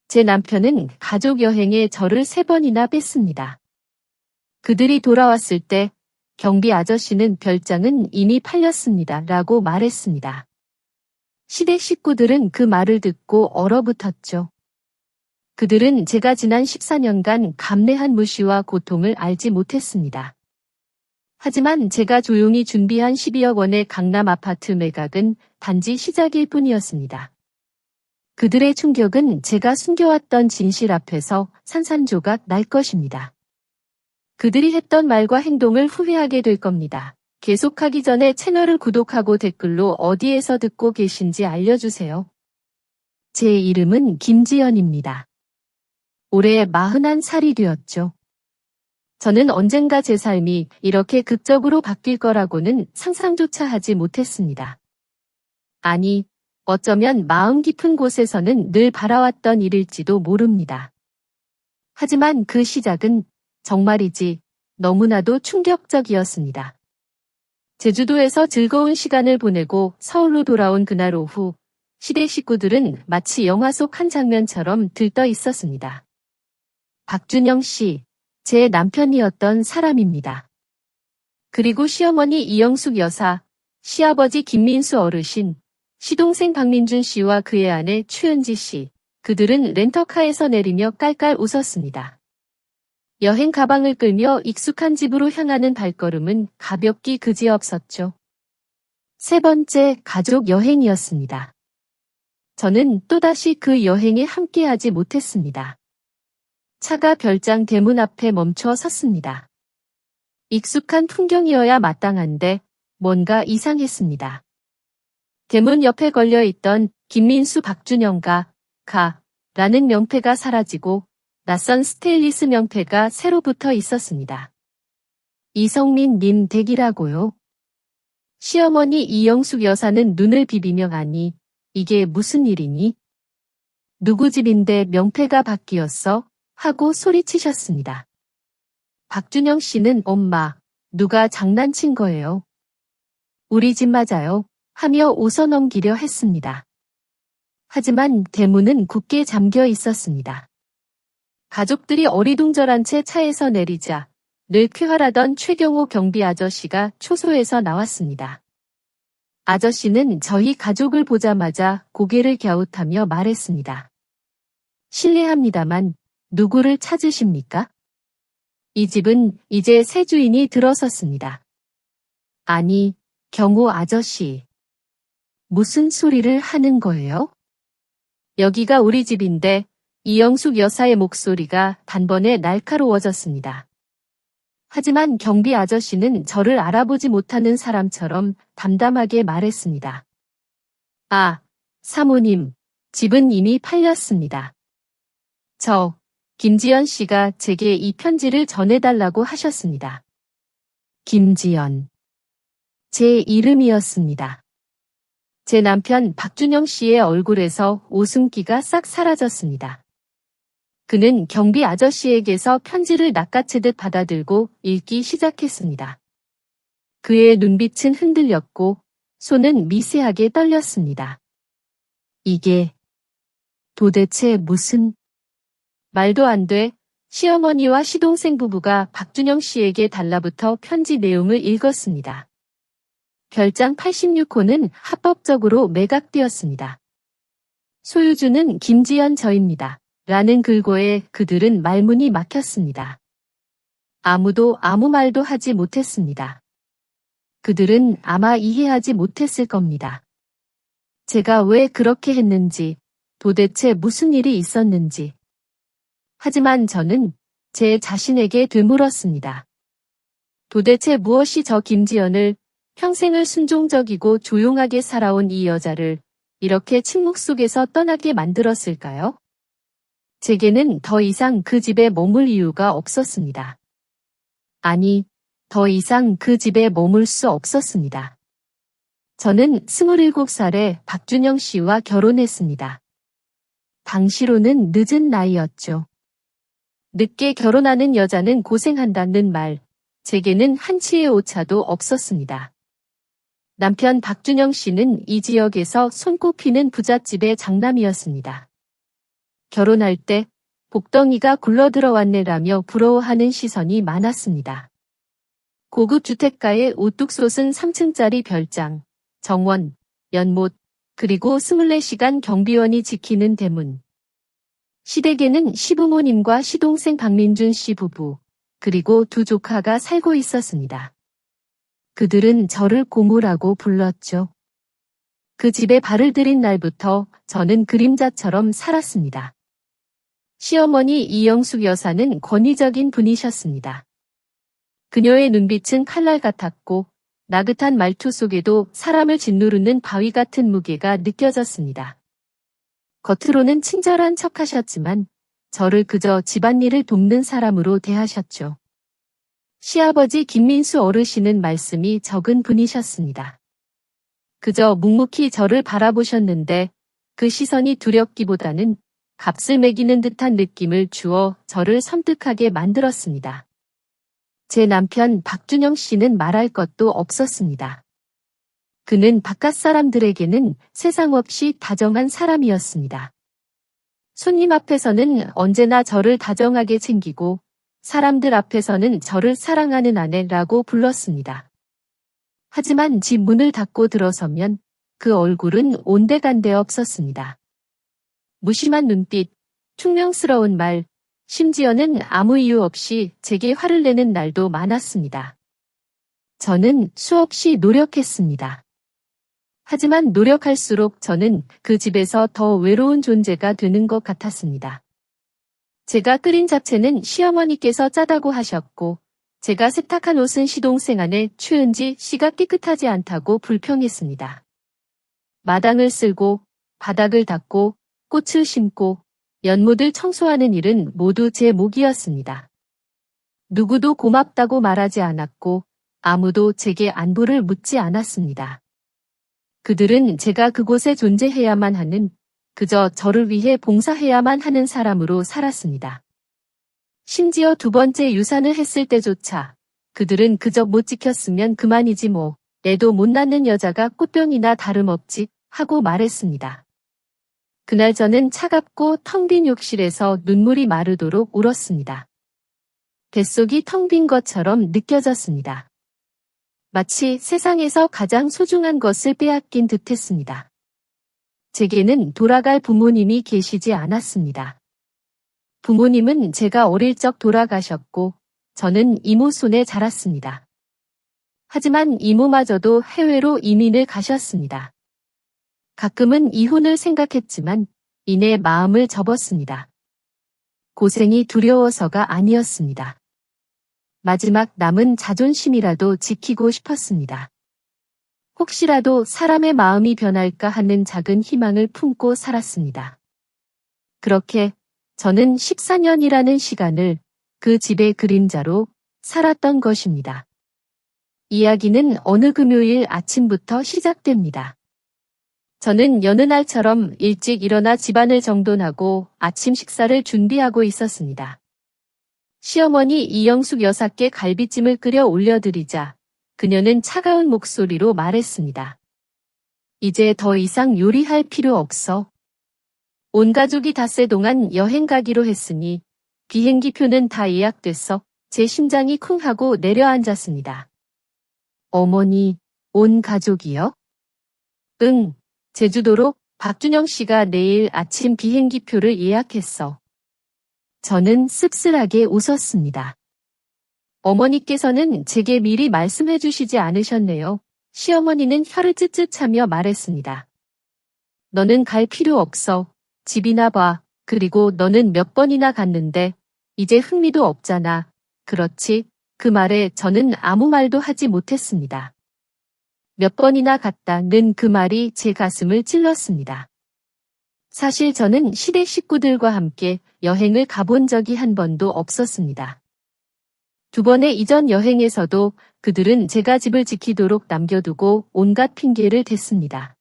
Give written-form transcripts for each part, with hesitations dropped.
제 남편은 가족 여행에 저를 3번이나 뺐습니다. 그들이 돌아왔을 때 경비 아저씨는 별장은 이미 팔렸습니다. 라고 말했습니다. 시댁 식구들은 그 말을 듣고 얼어붙었죠. 그들은 제가 지난 14년간 감내한 무시와 고통을 알지 못했습니다. 하지만 제가 조용히 준비한 12억 원의 강남 아파트 매각은 단지 시작일 뿐이었습니다. 그들의 충격은 제가 숨겨왔던 진실 앞에서 산산조각 날 것입니다. 그들이 했던 말과 행동을 후회하게 될 겁니다. 계속하기 전에 채널을 구독하고 댓글로 어디에서 듣고 계신지 알려주세요. 제 이름은 김지연입니다. 올해 41살이 되었죠. 저는 언젠가 제 삶이 이렇게 극적으로 바뀔 거라고는 상상조차 하지 못했습니다. 아니, 어쩌면 마음 깊은 곳에서는 늘 바라왔던 일일지도 모릅니다. 하지만 그 시작은 정말이지 너무나도 충격적이었습니다. 제주도에서 즐거운 시간을 보내고 서울로 돌아온 그날 오후, 시댁 식구들은 마치 영화 속 한 장면처럼 들떠 있었습니다. 박준영 씨, 제 남편이었던 사람입니다. 그리고 시어머니 이영숙 여사, 시아버지 김민수 어르신, 시동생 박민준 씨와 그의 아내 추은지 씨, 그들은 렌터카에서 내리며 깔깔 웃었습니다. 여행 가방을 끌며 익숙한 집으로 향하는 발걸음은 가볍기 그지없었죠. 3번째 가족 여행이었습니다. 저는 또다시 그 여행에 함께하지 못했습니다. 차가 별장 대문 앞에 멈춰 섰습니다. 익숙한 풍경이어야 마땅한데 뭔가 이상했습니다. 대문 옆에 걸려있던 김민수 박준영가 라는 명패가 사라지고 낯선 스테인리스 명패가 새로 붙어 있었습니다. 이성민 님 댁이라고요. 시어머니 이영숙 여사는 눈을 비비며 아니, 이게 무슨 일이니? 누구 집인데 명패가 바뀌었어? 하고 소리치셨습니다. 박준영 씨는 엄마, 누가 장난친 거예요? 우리 집 맞아요. 하며 웃어넘기려 했습니다. 하지만 대문은 굳게 잠겨 있었습니다. 가족들이 어리둥절한 채 차에서 내리자 늘 쾌활하던 최경호 경비 아저씨가 초소에서 나왔습니다. 아저씨는 저희 가족을 보자마자 고개를 갸웃하며 말했습니다. 실례합니다만 누구를 찾으십니까? 이 집은 이제 새 주인이 들어섰습니다. 아니, 경호 아저씨. 무슨 소리를 하는 거예요? 여기가 우리 집인데 이영숙 여사의 목소리가 단번에 날카로워졌습니다. 하지만 경비 아저씨는 저를 알아보지 못하는 사람처럼 담담하게 말했습니다. 아, 사모님, 집은 이미 팔렸습니다. 김지연 씨가 제게 이 편지를 전해달라고 하셨습니다. 김지연. 제 이름이었습니다. 제 남편 박준영 씨의 얼굴에서 웃음기가 싹 사라졌습니다. 그는 경비 아저씨에게서 편지를 낚아채듯 받아들고 읽기 시작했습니다. 그의 눈빛은 흔들렸고 손은 미세하게 떨렸습니다. 이게 도대체 무슨... 말도 안 돼. 시어머니와 시동생 부부가 박준영 씨에게 달라붙어 편지 내용을 읽었습니다. 별장 86호는 합법적으로 매각되었습니다. 소유주는 김지연 저입니다. 라는 글고에 그들은 말문이 막혔습니다. 아무도 아무 말도 하지 못했습니다. 그들은 아마 이해하지 못했을 겁니다. 제가 왜 그렇게 했는지, 도대체 무슨 일이 있었는지. 하지만 저는 제 자신에게 되물었습니다. 도대체 무엇이 저 김지연을 평생을 순종적이고 조용하게 살아온 이 여자를 이렇게 침묵 속에서 떠나게 만들었을까요? 제게는 더 이상 그 집에 머물 이유가 없었습니다. 아니, 더 이상 그 집에 머물 수 없었습니다. 저는 27살에 박준영 씨와 결혼했습니다. 당시로는 늦은 나이였죠. 늦게 결혼하는 여자는 고생한다는 말, 제게는 한치의 오차도 없었습니다. 남편 박준영 씨는 이 지역에서 손꼽히는 부잣집의 장남이었습니다. 결혼할 때 복덩이가 굴러들어왔네라며 부러워하는 시선이 많았습니다. 고급 주택가의 우뚝 솟은 3층짜리 별장, 정원, 연못, 그리고 24시간 경비원이 지키는 대문. 시댁에는 시부모님과 시동생 박민준 씨 부부, 그리고 두 조카가 살고 있었습니다. 그들은 저를 고모라고 불렀죠. 그 집에 발을 들인 날부터 저는 그림자처럼 살았습니다. 시어머니 이영숙 여사는 권위적인 분이셨습니다. 그녀의 눈빛은 칼날 같았고 나긋한 말투 속에도 사람을 짓누르는 바위 같은 무게가 느껴졌습니다. 겉으로는 친절한 척하셨지만 저를 그저 집안일을 돕는 사람으로 대하셨죠. 시아버지 김민수 어르신은 말씀이 적은 분이셨습니다. 그저 묵묵히 저를 바라보셨는데 그 시선이 두렵기보다는 값을 매기는 듯한 느낌을 주어 저를 섬뜩하게 만들었습니다. 제 남편 박준영 씨는 말할 것도 없었습니다. 그는 바깥 사람들에게는 세상 없이 다정한 사람이었습니다. 손님 앞에서는 언제나 저를 다정하게 챙기고 사람들 앞에서는 저를 사랑하는 아내라고 불렀습니다. 하지만 집 문을 닫고 들어서면 그 얼굴은 온데간데 없었습니다. 무심한 눈빛, 퉁명스러운 말, 심지어는 아무 이유 없이 제게 화를 내는 날도 많았습니다. 저는 수없이 노력했습니다. 하지만 노력할수록 저는 그 집에서 더 외로운 존재가 되는 것 같았습니다. 제가 끓인 잡채는 시어머니께서 짜다고 하셨고 제가 세탁한 옷은 시동생 아내 최은지 씨가 깨끗하지 않다고 불평했습니다. 마당을 쓸고 바닥을 닦고 꽃을 심고 연못을 청소하는 일은 모두 제 몫이었습니다. 누구도 고맙다고 말하지 않았고 아무도 제게 안부를 묻지 않았습니다. 그들은 제가 그곳에 존재해야만 하는, 그저 저를 위해 봉사해야만 하는 사람으로 살았습니다. 심지어 두 번째 유산을 했을 때조차 그들은 그저 못 지켰으면 그만이지 뭐, 애도 못 낳는 여자가 꽃병이나 다름없지 하고 말했습니다. 그날 저는 차갑고 텅 빈 욕실에서 눈물이 마르도록 울었습니다. 뱃속이 텅 빈 것처럼 느껴졌습니다. 마치 세상에서 가장 소중한 것을 빼앗긴 듯했습니다. 제게는 돌아갈 부모님이 계시지 않았습니다. 부모님은 제가 어릴 적 돌아가셨고 저는 이모 손에 자랐습니다. 하지만 이모마저도 해외로 이민을 가셨습니다. 가끔은 이혼을 생각했지만 이내 마음을 접었습니다. 고생이 두려워서가 아니었습니다. 마지막 남은 자존심이라도 지키고 싶었습니다. 혹시라도 사람의 마음이 변할까 하는 작은 희망을 품고 살았습니다. 그렇게 저는 14년이라는 시간을 그 집의 그림자로 살았던 것입니다. 이야기는 어느 금요일 아침부터 시작됩니다. 저는 여느 날처럼 일찍 일어나 집안을 정돈하고 아침 식사를 준비하고 있었습니다. 시어머니 이영숙 여사께 갈비찜을 끓여 올려드리자 그녀는 차가운 목소리로 말했습니다. 이제 더 이상 요리할 필요 없어. 온 가족이 닷새 동안 여행 가기로 했으니 비행기표는 다 예약됐어. 제 심장이 쿵 하고 내려앉았습니다. 어머니, 온 가족이요? 응, 제주도로 박준영 씨가 내일 아침 비행기표를 예약했어. 저는 씁쓸하게 웃었습니다. 어머니께서는 제게 미리 말씀해 주시지 않으셨네요. 시어머니는 혀를 쯧쯧하며 말했습니다. 너는 갈 필요 없어. 집이나 봐. 그리고 너는 몇 번이나 갔는데 이제 흥미도 없잖아. 그렇지? 그 말에 저는 아무 말도 하지 못했습니다. 몇 번이나 갔다는 그 말이 제 가슴을 찔렀습니다. 사실 저는 시댁 식구들과 함께 여행을 가본 적이 한 번도 없었습니다. 두 번의 이전 여행에서도 그들은 제가 집을 지키도록 남겨두고 온갖 핑계를 댔습니다.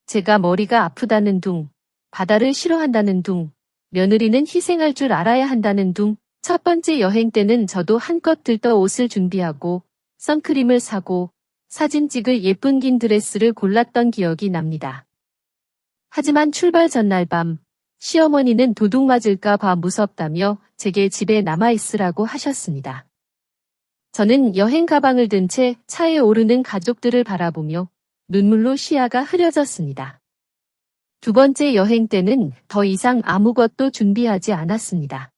제가 머리가 아프다는 둥, 바다를 싫어한다는 둥, 며느리는 희생할 줄 알아야 한다는 둥, 첫 번째 여행 때는 저도 한껏 들떠 옷을 준비하고 선크림을 사고 사진 찍을 예쁜 긴 드레스를 골랐던 기억이 납니다. 하지만 출발 전날 밤 시어머니는 도둑 맞을까 봐 무섭다며 제게 집에 남아있으라고 하셨습니다. 저는 여행 가방을 든 채 차에 오르는 가족들을 바라보며 눈물로 시야가 흐려졌습니다. 두 번째 여행 때는 더 이상 아무것도 준비하지 않았습니다.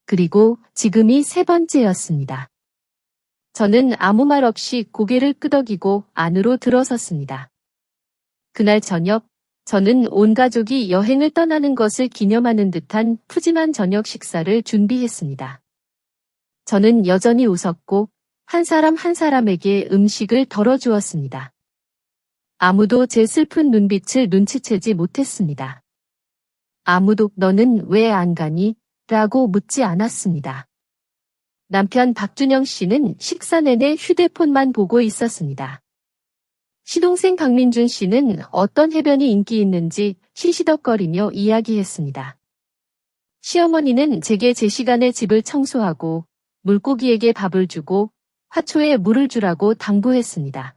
그리고 지금이 세 번째였습니다. 저는 아무 말 없이 고개를 끄덕이고 안으로 들어섰습니다. 그날 저녁, 저는 온 가족이 여행을 떠나는 것을 기념하는 듯한 푸짐한 저녁 식사를 준비했습니다. 저는 여전히 웃었고 한 사람 한 사람에게 음식을 덜어주었습니다. 아무도 제 슬픈 눈빛을 눈치채지 못했습니다. 아무도 너는 왜 안 가니? 라고 묻지 않았습니다. 남편 박준영 씨는 식사 내내 휴대폰만 보고 있었습니다. 시동생 박민준 씨는 어떤 해변이 인기 있는지 시시덕거리며 이야기했습니다. 시어머니는 제게 제 시간에 집을 청소하고 물고기에게 밥을 주고 화초에 물을 주라고 당부했습니다.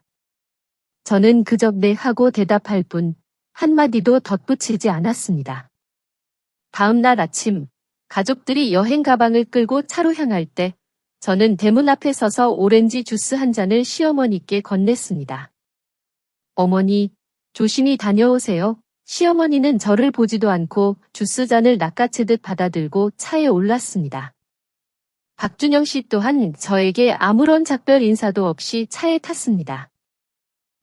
저는 그저 네 하고 대답할 뿐 한마디도 덧붙이지 않았습니다. 다음 날 아침, 가족들이 여행 가방을 끌고 차로 향할 때 저는 대문 앞에 서서 오렌지 주스 한 잔을 시어머니께 건넸습니다. 어머니, 조심히 다녀오세요. 시어머니는 저를 보지도 않고 주스 잔을 낚아채듯 받아들고 차에 올랐습니다. 박준영 씨 또한 저에게 아무런 작별 인사도 없이 차에 탔습니다.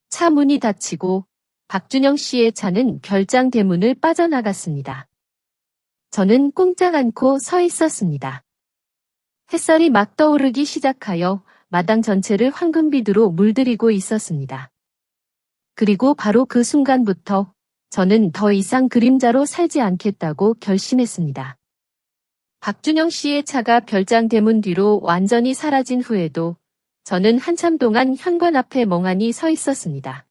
차 문이 닫히고 박준영 씨의 차는 별장 대문을 빠져나갔습니다. 저는 꼼짝 않고 서 있었습니다. 햇살이 막 떠오르기 시작하여 마당 전체를 황금빛으로 물들이고 있었습니다. 그리고 바로 그 순간부터 저는 더 이상 그림자로 살지 않겠다고 결심했습니다. 박준영 씨의 차가 별장 대문 뒤로 완전히 사라진 후에도 저는 한참 동안 현관 앞에 멍하니 서 있었습니다.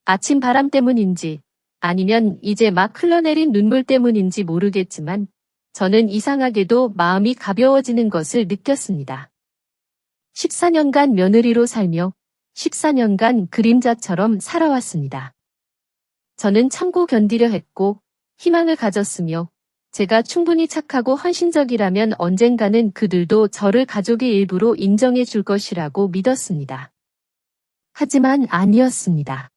아침 바람 때문인지 아니면 이제 막 흘러내린 눈물 때문인지 모르겠지만 저는 이상하게도 마음이 가벼워지는 것을 느꼈습니다. 14년간 며느리로 살며 14년간 그림자처럼 살아왔습니다. 저는 참고 견디려 했고 희망을 가졌으며 제가 충분히 착하고 헌신적이라면 언젠가는 그들도 저를 가족의 일부로 인정해 줄 것이라고 믿었습니다. 하지만 아니었습니다.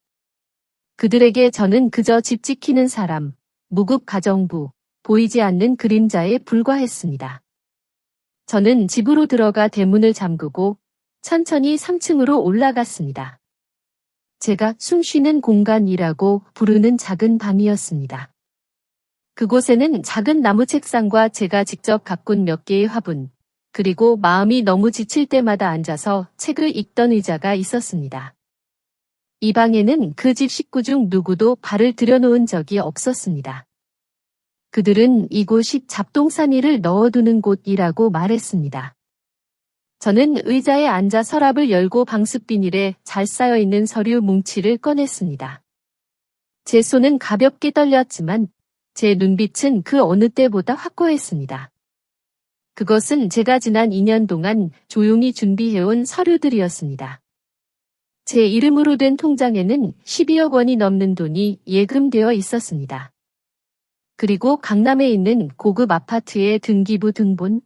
그들에게 저는 그저 집 지키는 사람, 무급 가정부, 보이지 않는 그림자에 불과했습니다. 저는 집으로 들어가 대문을 잠그고 천천히 3층으로 올라갔습니다. 제가 숨쉬는 공간이라고 부르는 작은 방이었습니다. 그곳에는 작은 나무 책상과 제가 직접 가꾼 몇 개의 화분, 그리고 마음이 너무 지칠 때마다 앉아서 책을 읽던 의자가 있었습니다. 이 방에는 그 집 식구 중 누구도 발을 들여놓은 적이 없었습니다. 그들은 이곳이 잡동사니를 넣어두는 곳이라고 말했습니다. 저는 의자에 앉아 서랍을 열고 방습 비닐에 잘 쌓여있는 서류 뭉치를 꺼냈습니다. 제 손은 가볍게 떨렸지만 제 눈빛은 그 어느 때보다 확고했습니다. 그것은 제가 지난 2년 동안 조용히 준비해온 서류들이었습니다. 제 이름으로 된 통장에는 12억 원이 넘는 돈이 예금되어 있었습니다. 그리고 강남에 있는 고급 아파트의 등기부 등본.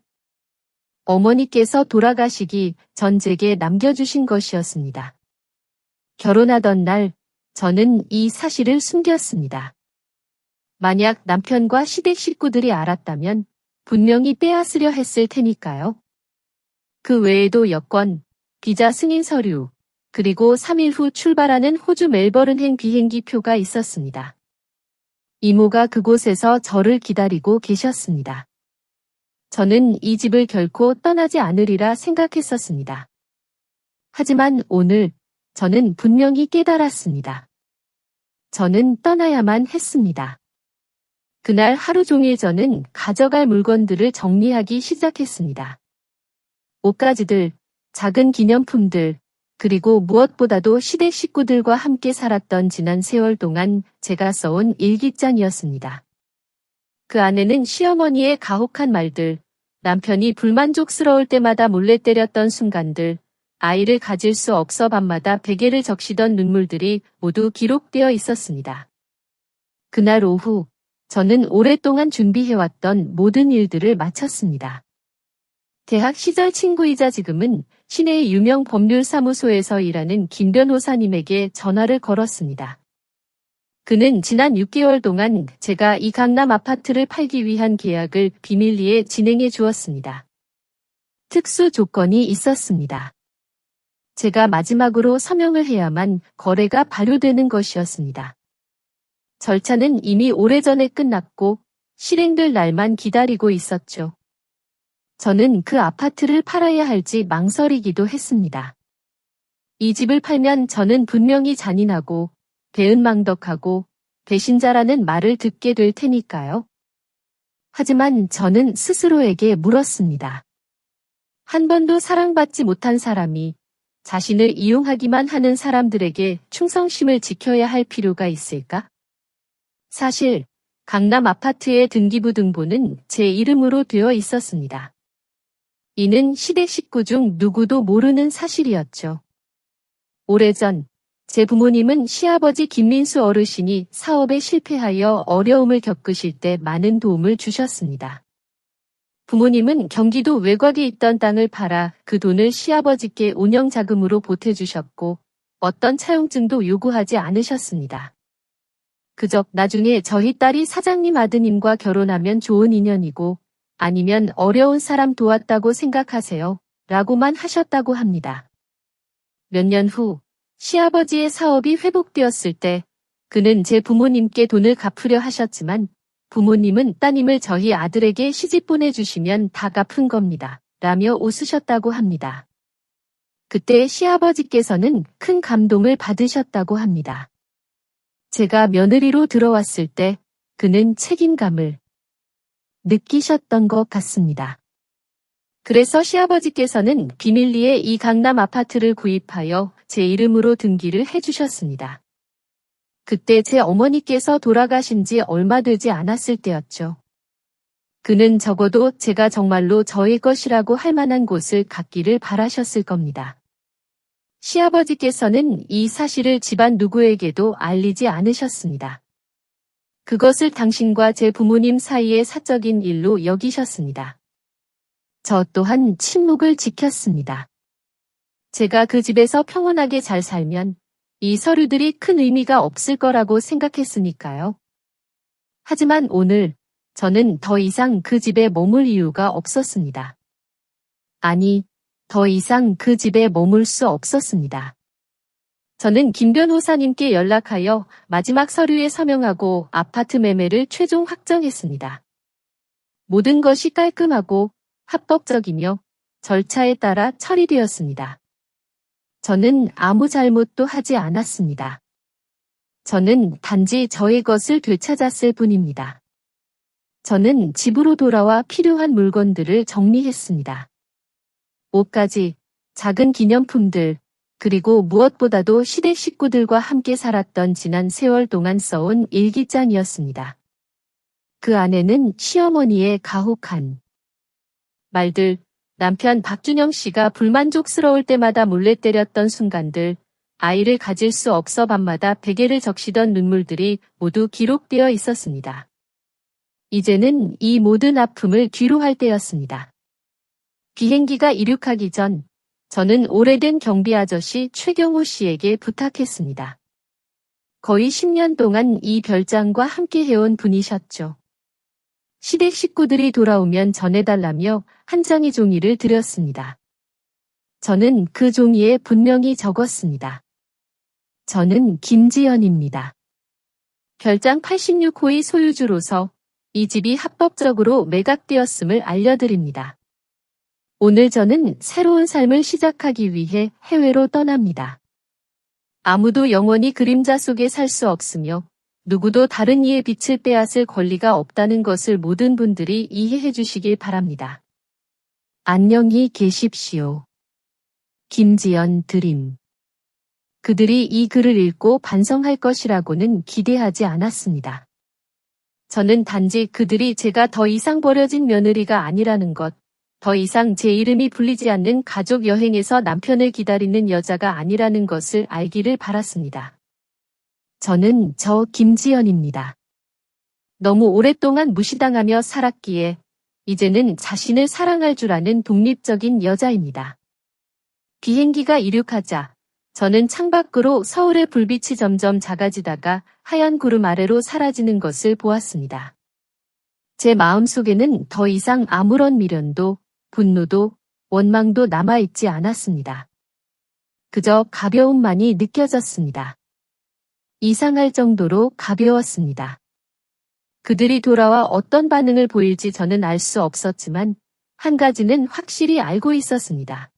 어머니께서 돌아가시기 전 제게 남겨주신 것이었습니다. 결혼하던 날 저는 이 사실을 숨겼습니다. 만약 남편과 시댁 식구들이 알았다면 분명히 빼앗으려 했을 테니까요. 그 외에도 여권, 비자 승인 서류, 그리고 3일 후 출발하는 호주 멜버른행 비행기 표가 있었습니다. 이모가 그곳에서 저를 기다리고 계셨습니다. 저는 이 집을 결코 떠나지 않으리라 생각했었습니다. 하지만 오늘 저는 분명히 깨달았습니다. 저는 떠나야만 했습니다. 그날 하루 종일 저는 가져갈 물건들을 정리하기 시작했습니다. 옷가지들, 작은 기념품들, 그리고 무엇보다도 시댁 식구들과 함께 살았던 지난 세월 동안 제가 써온 일기장이었습니다. 그 안에는 시어머니의 가혹한 말들, 남편이 불만족스러울 때마다 몰래 때렸던 순간들, 아이를 가질 수 없어 밤마다 베개를 적시던 눈물들이 모두 기록되어 있었습니다. 그날 오후 저는 오랫동안 준비해왔던 모든 일들을 마쳤습니다. 대학 시절 친구이자 지금은 시내의 유명 법률사무소에서 일하는 김 변호사님에게 전화를 걸었습니다. 그는 지난 6개월 동안 제가 이 강남 아파트를 팔기 위한 계약을 비밀리에 진행해 주었습니다. 특수 조건이 있었습니다. 제가 마지막으로 서명을 해야만 거래가 발효되는 것이었습니다. 절차는 이미 오래전에 끝났고 실행될 날만 기다리고 있었죠. 저는 그 아파트를 팔아야 할지 망설이기도 했습니다. 이 집을 팔면 저는 분명히 잔인하고 배은망덕하고 배신자라는 말을 듣게 될 테니까요. 하지만 저는 스스로에게 물었습니다. 한 번도 사랑받지 못한 사람이 자신을 이용하기만 하는 사람들에게 충성심을 지켜야 할 필요가 있을까? 사실 강남 아파트의 등기부 등본은 제 이름으로 되어 있었습니다. 이는 시댁 식구 중 누구도 모르는 사실이었죠. 오래전 제 부모님은 시아버지 김민수 어르신이 사업에 실패하여 어려움을 겪으실 때 많은 도움을 주셨습니다. 부모님은 경기도 외곽에 있던 땅을 팔아 그 돈을 시아버지께 운영자금으로 보태주셨고 어떤 차용증도 요구하지 않으셨습니다. 그저 나중에 저희 딸이 사장님 아드님과 결혼하면 좋은 인연이고 아니면 어려운 사람 도왔다고 생각하세요. 라고만 하셨다고 합니다. 몇 년 후 시아버지의 사업이 회복되었을 때 그는 제 부모님께 돈을 갚으려 하셨지만 부모님은 따님을 저희 아들에게 시집 보내주시면 다 갚은 겁니다. 라며 웃으셨다고 합니다. 그때 시아버지께서는 큰 감동을 받으셨다고 합니다. 제가 며느리로 들어왔을 때 그는 책임감을 느끼셨던 것 같습니다. 그래서 시아버지께서는 비밀리에 이 강남 아파트를 구입하여 제 이름으로 등기를 해주셨습니다. 그때 제 어머니께서 돌아가신 지 얼마 되지 않았을 때였죠. 그는 적어도 제가 정말로 저의 것이라고 할 만한 곳을 갖기를 바라셨을 겁니다. 시아버지께서는 이 사실을 집안 누구에게도 알리지 않으셨습니다. 그것을 당신과 제 부모님 사이의 사적인 일로 여기셨습니다. 저 또한 침묵을 지켰습니다. 제가 그 집에서 평온하게 잘 살면 이 서류들이 큰 의미가 없을 거라고 생각했으니까요. 하지만 오늘 저는 더 이상 그 집에 머물 이유가 없었습니다. 아니, 더 이상 그 집에 머물 수 없었습니다. 저는 김 변호사님께 연락하여 마지막 서류에 서명하고 아파트 매매를 최종 확정했습니다. 모든 것이 깔끔하고 합법적이며 절차에 따라 처리되었습니다. 저는 아무 잘못도 하지 않았습니다. 저는 단지 저의 것을 되찾았을 뿐입니다. 저는 집으로 돌아와 필요한 물건들을 정리했습니다. 옷가지, 작은 기념품들, 그리고 무엇보다도 시댁 식구들과 함께 살았던 지난 세월 동안 써온 일기장이었습니다. 그 안에는 시어머니의 가혹한 말들, 남편 박준영 씨가 불만족스러울 때마다 몰래 때렸던 순간들, 아이를 가질 수 없어 밤마다 베개를 적시던 눈물들이 모두 기록되어 있었습니다. 이제는 이 모든 아픔을 뒤로할 때였습니다. 비행기가 이륙하기 전 저는 오래된 경비 아저씨 최경호 씨에게 부탁했습니다. 거의 10년 동안 이 별장과 함께 해온 분이셨죠. 시댁 식구들이 돌아오면 전해달라며 한 장의 종이를 드렸습니다. 저는 그 종이에 분명히 적었습니다. 저는 김지연입니다. 별장 86호의 소유주로서 이 집이 합법적으로 매각되었음을 알려드립니다. 오늘 저는 새로운 삶을 시작하기 위해 해외로 떠납니다. 아무도 영원히 그림자 속에 살 수 없으며 누구도 다른 이의 빛을 빼앗을 권리가 없다는 것을 모든 분들이 이해해 주시길 바랍니다. 안녕히 계십시오. 김지연 드림. 그들이 이 글을 읽고 반성할 것이라고는 기대하지 않았습니다. 저는 단지 그들이 제가 더 이상 버려진 며느리가 아니라는 것, 더 이상 제 이름이 불리지 않는 가족 여행에서 남편을 기다리는 여자가 아니라는 것을 알기를 바랐습니다. 저는 저 김지연입니다. 너무 오랫동안 무시당하며 살았기에 이제는 자신을 사랑할 줄 아는 독립적인 여자입니다. 비행기가 이륙하자 저는 창밖으로 서울의 불빛이 점점 작아지다가 하얀 구름 아래로 사라지는 것을 보았습니다. 제 마음속에는 더 이상 아무런 미련도 분노도 원망도 남아있지 않았습니다. 그저 가벼움만이 느껴졌습니다. 이상할 정도로 가벼웠습니다. 그들이 돌아와 어떤 반응을 보일지 저는 알 수 없었지만 한 가지는 확실히 알고 있었습니다.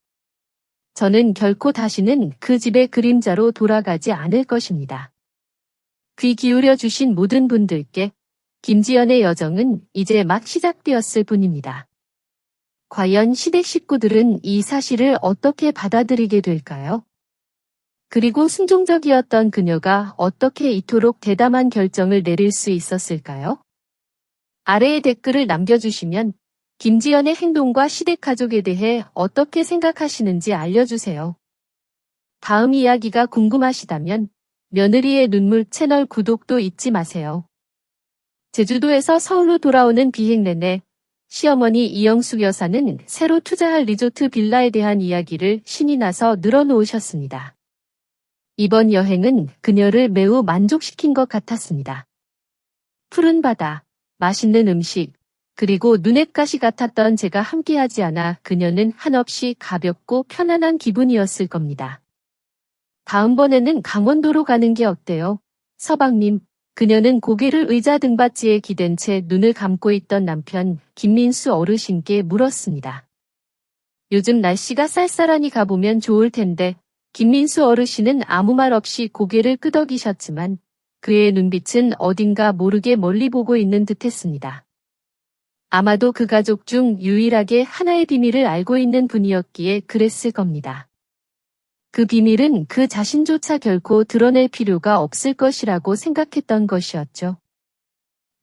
저는 결코 다시는 그 집의 그림자로 돌아가지 않을 것입니다. 귀 기울여 주신 모든 분들께 김지연의 여정은 이제 막 시작되었을 뿐입니다. 과연 시댁 식구들은 이 사실을 어떻게 받아들이게 될까요? 그리고 순종적이었던 그녀가 어떻게 이토록 대담한 결정을 내릴 수 있었을까요? 아래에 댓글을 남겨주시면 김지연의 행동과 시댁 가족에 대해 어떻게 생각하시는지 알려주세요. 다음 이야기가 궁금하시다면 며느리의 눈물 채널 구독도 잊지 마세요. 제주도에서 서울로 돌아오는 비행 내내 시어머니 이영숙 여사는 새로 투자할 리조트 빌라에 대한 이야기를 신이 나서 늘어놓으셨습니다. 이번 여행은 그녀를 매우 만족시킨 것 같았습니다. 푸른 바다, 맛있는 음식, 그리고 눈엣가시 같았던 제가 함께하지 않아 그녀는 한없이 가볍고 편안한 기분이었을 겁니다. 다음번에는 강원도로 가는 게 어때요? 서방님, 그녀는 고개를 의자 등받이에 기댄 채 눈을 감고 있던 남편 김민수 어르신께 물었습니다. 요즘 날씨가 쌀쌀하니 가보면 좋을 텐데 김민수 어르신은 아무 말 없이 고개를 끄덕이셨지만 그의 눈빛은 어딘가 모르게 멀리 보고 있는 듯했습니다. 아마도 그 가족 중 유일하게 하나의 비밀을 알고 있는 분이었기에 그랬을 겁니다. 그 비밀은 그 자신조차 결코 드러낼 필요가 없을 것이라고 생각했던 것이었죠.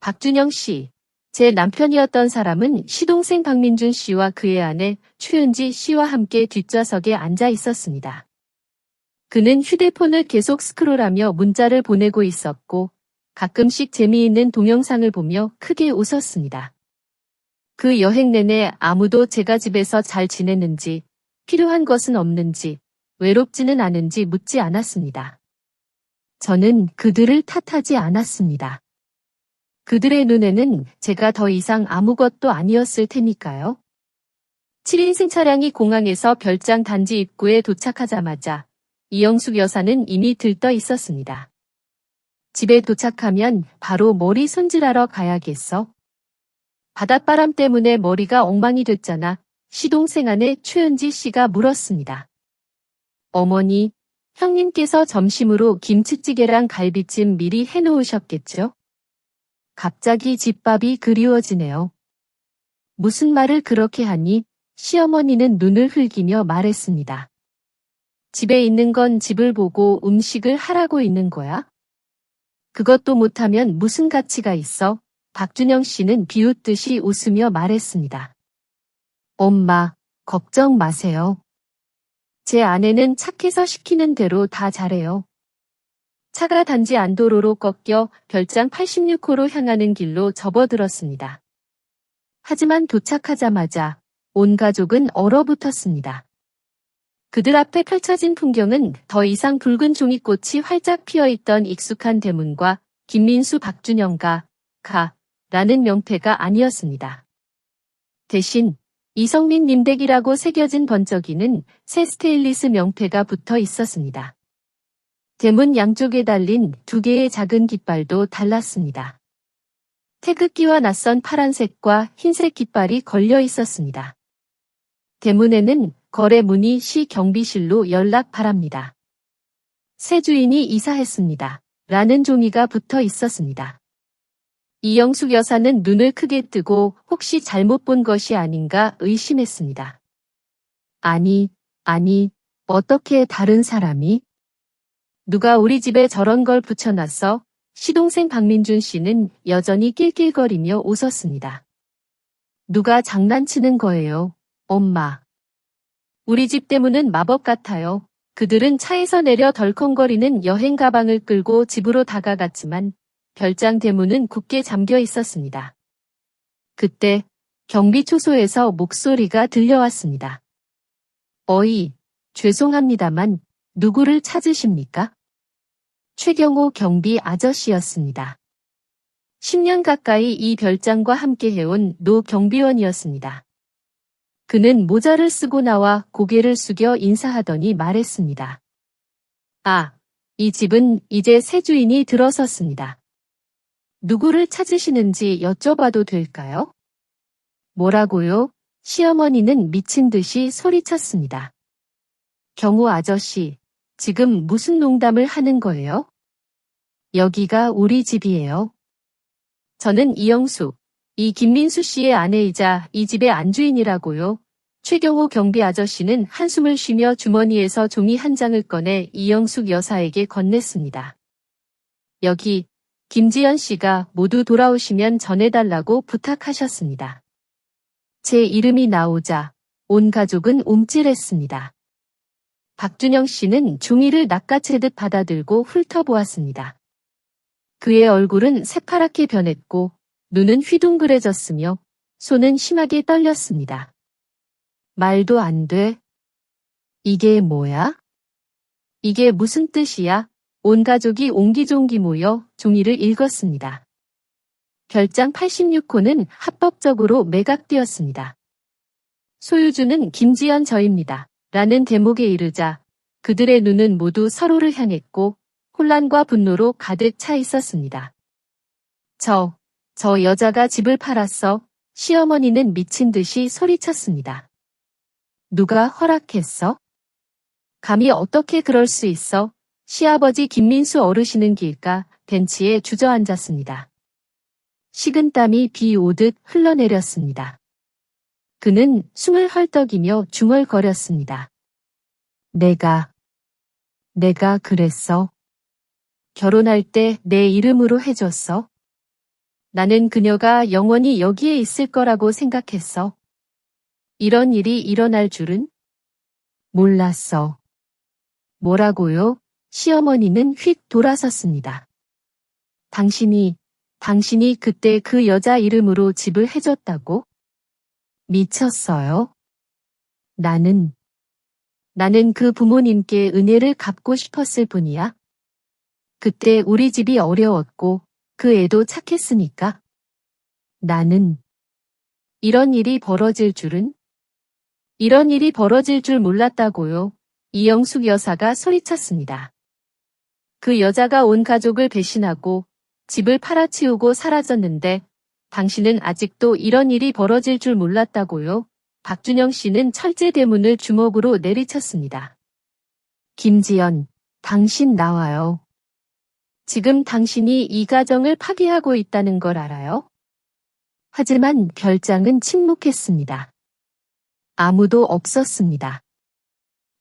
박준영 씨, 제 남편이었던 사람은 시동생 박민준 씨와 그의 아내 최은지 씨와 함께 뒷좌석에 앉아 있었습니다. 그는 휴대폰을 계속 스크롤하며 문자를 보내고 있었고 가끔씩 재미있는 동영상을 보며 크게 웃었습니다. 그 여행 내내 아무도 제가 집에서 잘 지냈는지, 필요한 것은 없는지, 외롭지는 않은지 묻지 않았습니다. 저는 그들을 탓하지 않았습니다. 그들의 눈에는 제가 더 이상 아무것도 아니었을 테니까요. 7인승 차량이 공항에서 별장 단지 입구에 도착하자마자 이영숙 여사는 이미 들떠 있었습니다. 집에 도착하면 바로 머리 손질하러 가야겠어. 바닷바람 때문에 머리가 엉망이 됐잖아. 시동생 아내 최은지 씨가 물었습니다. 어머니, 형님께서 점심으로 김치찌개랑 갈비찜 미리 해놓으셨겠죠? 갑자기 집밥이 그리워지네요. 무슨 말을 그렇게 하니? 시어머니는 눈을 흘기며 말했습니다. 집에 있는 건 집을 보고 음식을 하라고 있는 거야? 그것도 못하면 무슨 가치가 있어? 박준영 씨는 비웃듯이 웃으며 말했습니다. 엄마, 걱정 마세요. 제 아내는 착해서 시키는 대로 다 잘해요. 차가 단지 안도로로 꺾여 별장 86호로 향하는 길로 접어들었습니다. 하지만 도착하자마자 온 가족은 얼어붙었습니다. 그들 앞에 펼쳐진 풍경은 더 이상 붉은 종이꽃이 활짝 피어있던 익숙한 대문과 김민수 박준영가 라는 명패가 아니었습니다. 대신 이성민 님댁이라고 새겨진 번쩍이는 새 스테인리스 명패가 붙어 있었습니다. 대문 양쪽에 달린 두 개의 작은 깃발도 달랐습니다. 태극기와 낯선 파란색과 흰색 깃발이 걸려 있었습니다. 대문에는 거래 문의 시 경비실로 연락 바랍니다. 새 주인이 이사했습니다. 라는 종이가 붙어 있었습니다. 이영숙 여사는 눈을 크게 뜨고 혹시 잘못 본 것이 아닌가 의심했습니다. 아니, 어떻게 다른 사람이? 누가 우리 집에 저런 걸 붙여놨어? 시동생 박민준 씨는 여전히 낄낄거리며 웃었습니다. 누가 장난치는 거예요, 엄마. 우리 집 대문은 마법 같아요. 그들은 차에서 내려 덜컹거리는 여행 가방을 끌고 집으로 다가갔지만 별장 대문은 굳게 잠겨 있었습니다. 그때 경비 초소에서 목소리가 들려왔습니다. 어이, 죄송합니다만 누구를 찾으십니까? 최경호 경비 아저씨였습니다. 10년 가까이 이 별장과 함께 해온 노 경비원이었습니다. 그는 모자를 쓰고 나와 고개를 숙여 인사하더니 말했습니다. 아, 이 집은 이제 새 주인이 들어섰습니다. 누구를 찾으시는지 여쭤봐도 될까요? 뭐라고요? 시어머니는 미친 듯이 소리쳤습니다. 경호 아저씨, 지금 무슨 농담을 하는 거예요? 여기가 우리 집이에요. 저는 이영숙, 이 김민수 씨의 아내이자 이 집의 안주인이라고요. 최경호 경비 아저씨는 한숨을 쉬며 주머니에서 종이 한 장을 꺼내 이영숙 여사에게 건넸습니다. 여기 김지연 씨가 모두 돌아오시면 전해달라고 부탁하셨습니다. 제 이름이 나오자 온 가족은 움찔했습니다. 박준영 씨는 종이를 낚아채듯 받아들고 훑어보았습니다. 그의 얼굴은 새파랗게 변했고 눈은 휘둥그레졌으며 손은 심하게 떨렸습니다. 말도 안 돼. 이게 뭐야? 이게 무슨 뜻이야? 온 가족이 옹기종기 모여 종이를 읽었습니다. 별장 86호는 합법적으로 매각되었습니다. 소유주는 김지연 저입니다. 라는 대목에 이르자 그들의 눈은 모두 서로를 향했고 혼란과 분노로 가득 차 있었습니다. 저 여자가 집을 팔았어. 시어머니는 미친 듯이 소리쳤습니다. 누가 허락했어? 감히 어떻게 그럴 수 있어? 시아버지 김민수 어르신은 길가 벤치에 주저앉았습니다. 식은땀이 비 오듯 흘러내렸습니다. 그는 숨을 헐떡이며 중얼거렸습니다. 내가 그랬어. 결혼할 때 내 이름으로 해줬어. 나는 그녀가 영원히 여기에 있을 거라고 생각했어. 이런 일이 일어날 줄은 몰랐어. 뭐라고요? 시어머니는 휙 돌아섰습니다. 당신이 그때 그 여자 이름으로 집을 해줬다고? 미쳤어요? 나는 그 부모님께 은혜를 갚고 싶었을 뿐이야. 그때 우리 집이 어려웠고 그 애도 착했으니까. 나는 이런 일이 벌어질 줄 몰랐다고요. 이영숙 여사가 소리쳤습니다. 그 여자가 온 가족을 배신하고 집을 팔아치우고 사라졌는데 당신은 아직도 이런 일이 벌어질 줄 몰랐다고요. 박준영 씨는 철제 대문을 주먹으로 내리쳤습니다. 김지연, 당신 나와요. 지금 당신이 이 가정을 파괴하고 있다는 걸 알아요? 하지만 별장은 침묵했습니다. 아무도 없었습니다.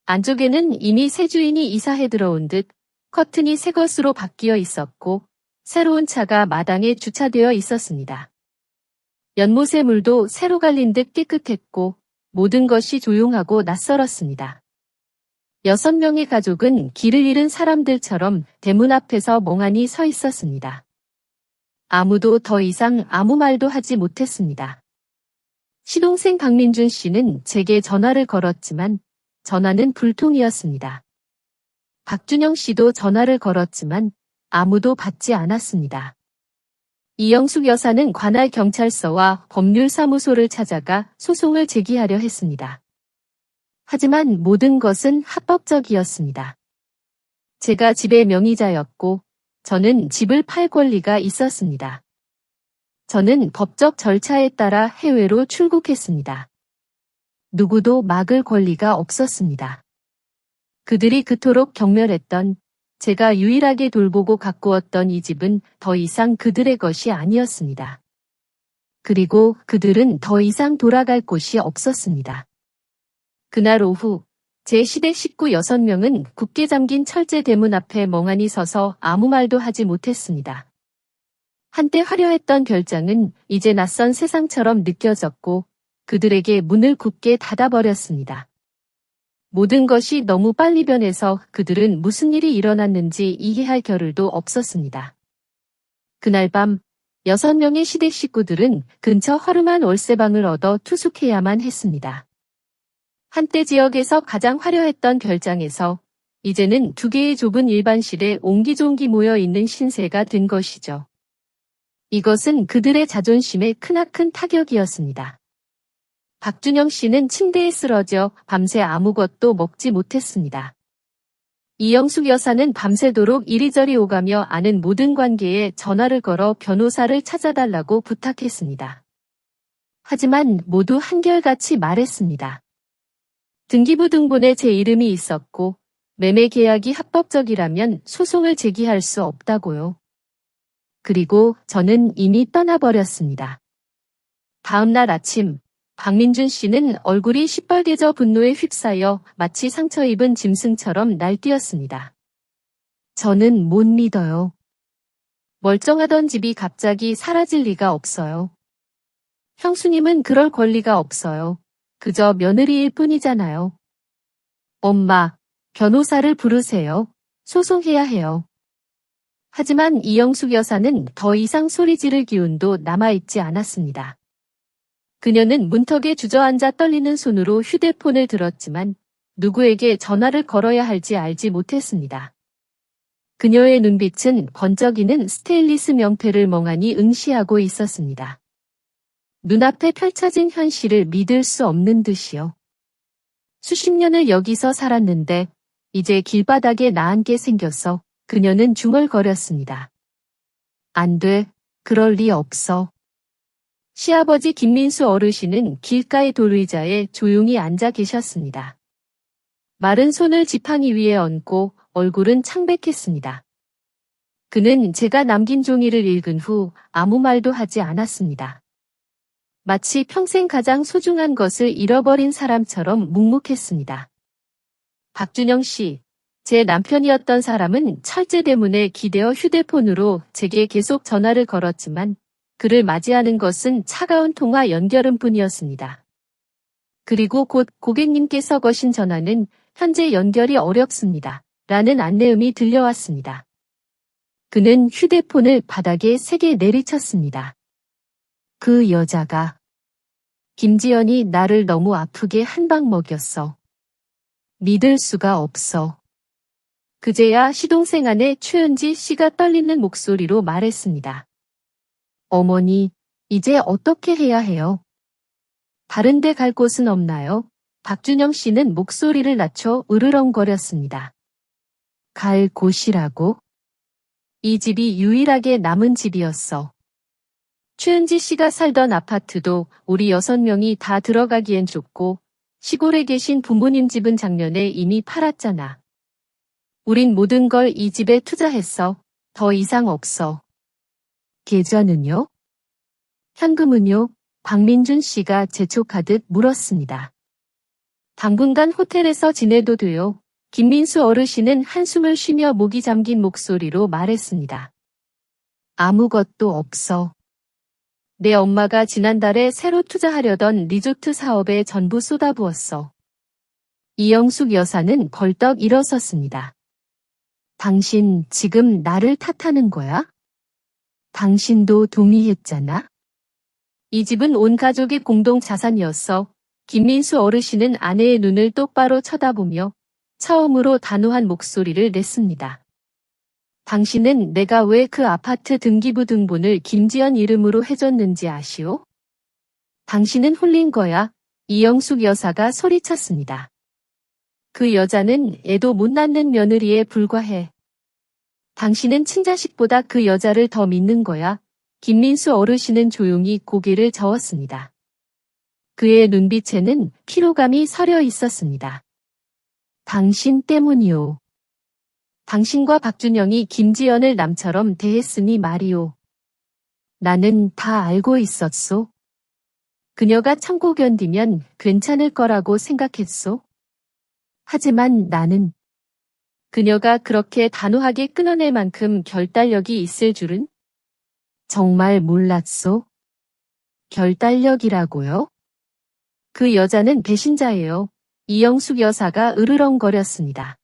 안쪽에는 이미 새 주인이 이사해 들어온 듯 커튼이 새 것으로 바뀌어 있었고 새로운 차가 마당에 주차되어 있었습니다. 연못의 물도 새로 갈린 듯 깨끗했고 모든 것이 조용하고 낯설었습니다. 6명의 가족은 길을 잃은 사람들처럼 대문 앞에서 멍하니 서 있었습니다. 아무도 더 이상 아무 말도 하지 못했습니다. 시동생 박민준 씨는 제게 전화를 걸었지만 전화는 불통이었습니다. 박준영 씨도 전화를 걸었지만 아무도 받지 않았습니다. 이영숙 여사는 관할 경찰서와 법률사무소를 찾아가 소송을 제기하려 했습니다. 하지만 모든 것은 합법적이었습니다. 제가 집의 명의자였고 저는 집을 팔 권리가 있었습니다. 저는 법적 절차에 따라 해외로 출국했습니다. 누구도 막을 권리가 없었습니다. 그들이 그토록 경멸했던 제가 유일하게 돌보고 가꾸었던 이 집은 더 이상 그들의 것이 아니었습니다. 그리고 그들은 더 이상 돌아갈 곳이 없었습니다. 그날 오후 제 시댁 식구 6명은 굳게 잠긴 철제 대문 앞에 멍하니 서서 아무 말도 하지 못했습니다. 한때 화려했던 별장은 이제 낯선 세상처럼 느껴졌고 그들에게 문을 굳게 닫아버렸습니다. 모든 것이 너무 빨리 변해서 그들은 무슨 일이 일어났는지 이해할 겨를도 없었습니다. 그날 밤 6명의 시댁 식구들은 근처 허름한 월세방을 얻어 투숙해야만 했습니다. 한때 지역에서 가장 화려했던 별장에서 이제는 2개의 좁은 일반실에 옹기종기 모여 있는 신세가 된 것이죠. 이것은 그들의 자존심에 크나큰 타격이었습니다. 박준영 씨는 침대에 쓰러져 밤새 아무것도 먹지 못했습니다. 이영숙 여사는 밤새도록 이리저리 오가며 아는 모든 관계에 전화를 걸어 변호사를 찾아달라고 부탁했습니다. 하지만 모두 한결같이 말했습니다. 등기부 등본에 제 이름이 있었고 매매 계약이 합법적이라면 소송을 제기할 수 없다고요. 그리고 저는 이미 떠나버렸습니다. 다음 날 아침 박민준 씨는 얼굴이 시뻘개져 분노에 휩싸여 마치 상처 입은 짐승처럼 날뛰었습니다. 저는 못 믿어요. 멀쩡하던 집이 갑자기 사라질 리가 없어요. 형수님은 그럴 권리가 없어요. 그저 며느리일 뿐이잖아요. 엄마, 변호사를 부르세요. 소송해야 해요. 하지만 이영숙 여사는 더 이상 소리 지를 기운도 남아있지 않았습니다. 그녀는 문턱에 주저앉아 떨리는 손으로 휴대폰을 들었지만 누구에게 전화를 걸어야 할지 알지 못했습니다. 그녀의 눈빛은 번쩍이는 스테인리스 명패를 멍하니 응시하고 있었습니다. 눈앞에 펼쳐진 현실을 믿을 수 없는 듯이요. 수십 년을 여기서 살았는데 이제 길바닥에 나앉게 생겼어 그녀는 중얼거렸습니다. 안 돼, 그럴 리 없어. 시아버지 김민수 어르신은 길가의 돌의자에 조용히 앉아 계셨습니다. 마른 손을 지팡이 위에 얹고 얼굴은 창백했습니다. 그는 제가 남긴 종이를 읽은 후 아무 말도 하지 않았습니다. 마치 평생 가장 소중한 것을 잃어버린 사람처럼 묵묵했습니다. 박준영 씨, 제 남편이었던 사람은 철제 대문에 기대어 휴대폰으로 제게 계속 전화를 걸었지만 그를 맞이하는 것은 차가운 통화 연결음 뿐이었습니다. 그리고 곧 고객님께서 거신 전화는 현재 연결이 어렵습니다. 라는 안내음이 들려왔습니다. 그는 휴대폰을 바닥에 세게 내리쳤습니다. 그 여자가 김지연이 나를 너무 아프게 한 방 먹였어. 믿을 수가 없어. 그제야 시동생 아내 최은지 씨가 떨리는 목소리로 말했습니다. 어머니, 이제 어떻게 해야 해요? 다른 데 갈 곳은 없나요? 박준영 씨는 목소리를 낮춰 으르렁거렸습니다. 갈 곳이라고? 이 집이 유일하게 남은 집이었어. 최은지 씨가 살던 아파트도 우리 6명이 다 들어가기엔 좁고 시골에 계신 부모님 집은 작년에 이미 팔았잖아. 우린 모든 걸 이 집에 투자했어. 더 이상 없어. 계좌는요? 현금은요? 박민준 씨가 재촉하듯 물었습니다. 당분간 호텔에서 지내도 돼요. 김민수 어르신은 한숨을 쉬며 목이 잠긴 목소리로 말했습니다. 아무것도 없어. 내 엄마가 지난달에 새로 투자하려던 리조트 사업에 전부 쏟아부었어. 이영숙 여사는 벌떡 일어섰습니다. 당신 지금 나를 탓하는 거야? 당신도 동의했잖아? 이 집은 온 가족의 공동 자산이었어. 김민수 어르신은 아내의 눈을 똑바로 쳐다보며 처음으로 단호한 목소리를 냈습니다. 당신은 내가 왜 그 아파트 등기부 등본을 김지연 이름으로 해줬는지 아시오? 당신은 홀린 거야. 이영숙 여사가 소리쳤습니다. 그 여자는 애도 못 낳는 며느리에 불과해. 당신은 친자식보다 그 여자를 더 믿는 거야. 김민수 어르신은 조용히 고개를 저었습니다. 그의 눈빛에는 피로감이 서려 있었습니다. 당신 때문이오. 당신과 박준영이 김지연을 남처럼 대했으니 말이오. 나는 다 알고 있었소. 그녀가 참고 견디면 괜찮을 거라고 생각했소. 하지만 나는 그녀가 그렇게 단호하게 끊어낼 만큼 결단력이 있을 줄은 정말 몰랐소. 결단력이라고요? 그 여자는 배신자예요. 이영숙 여사가 으르렁거렸습니다.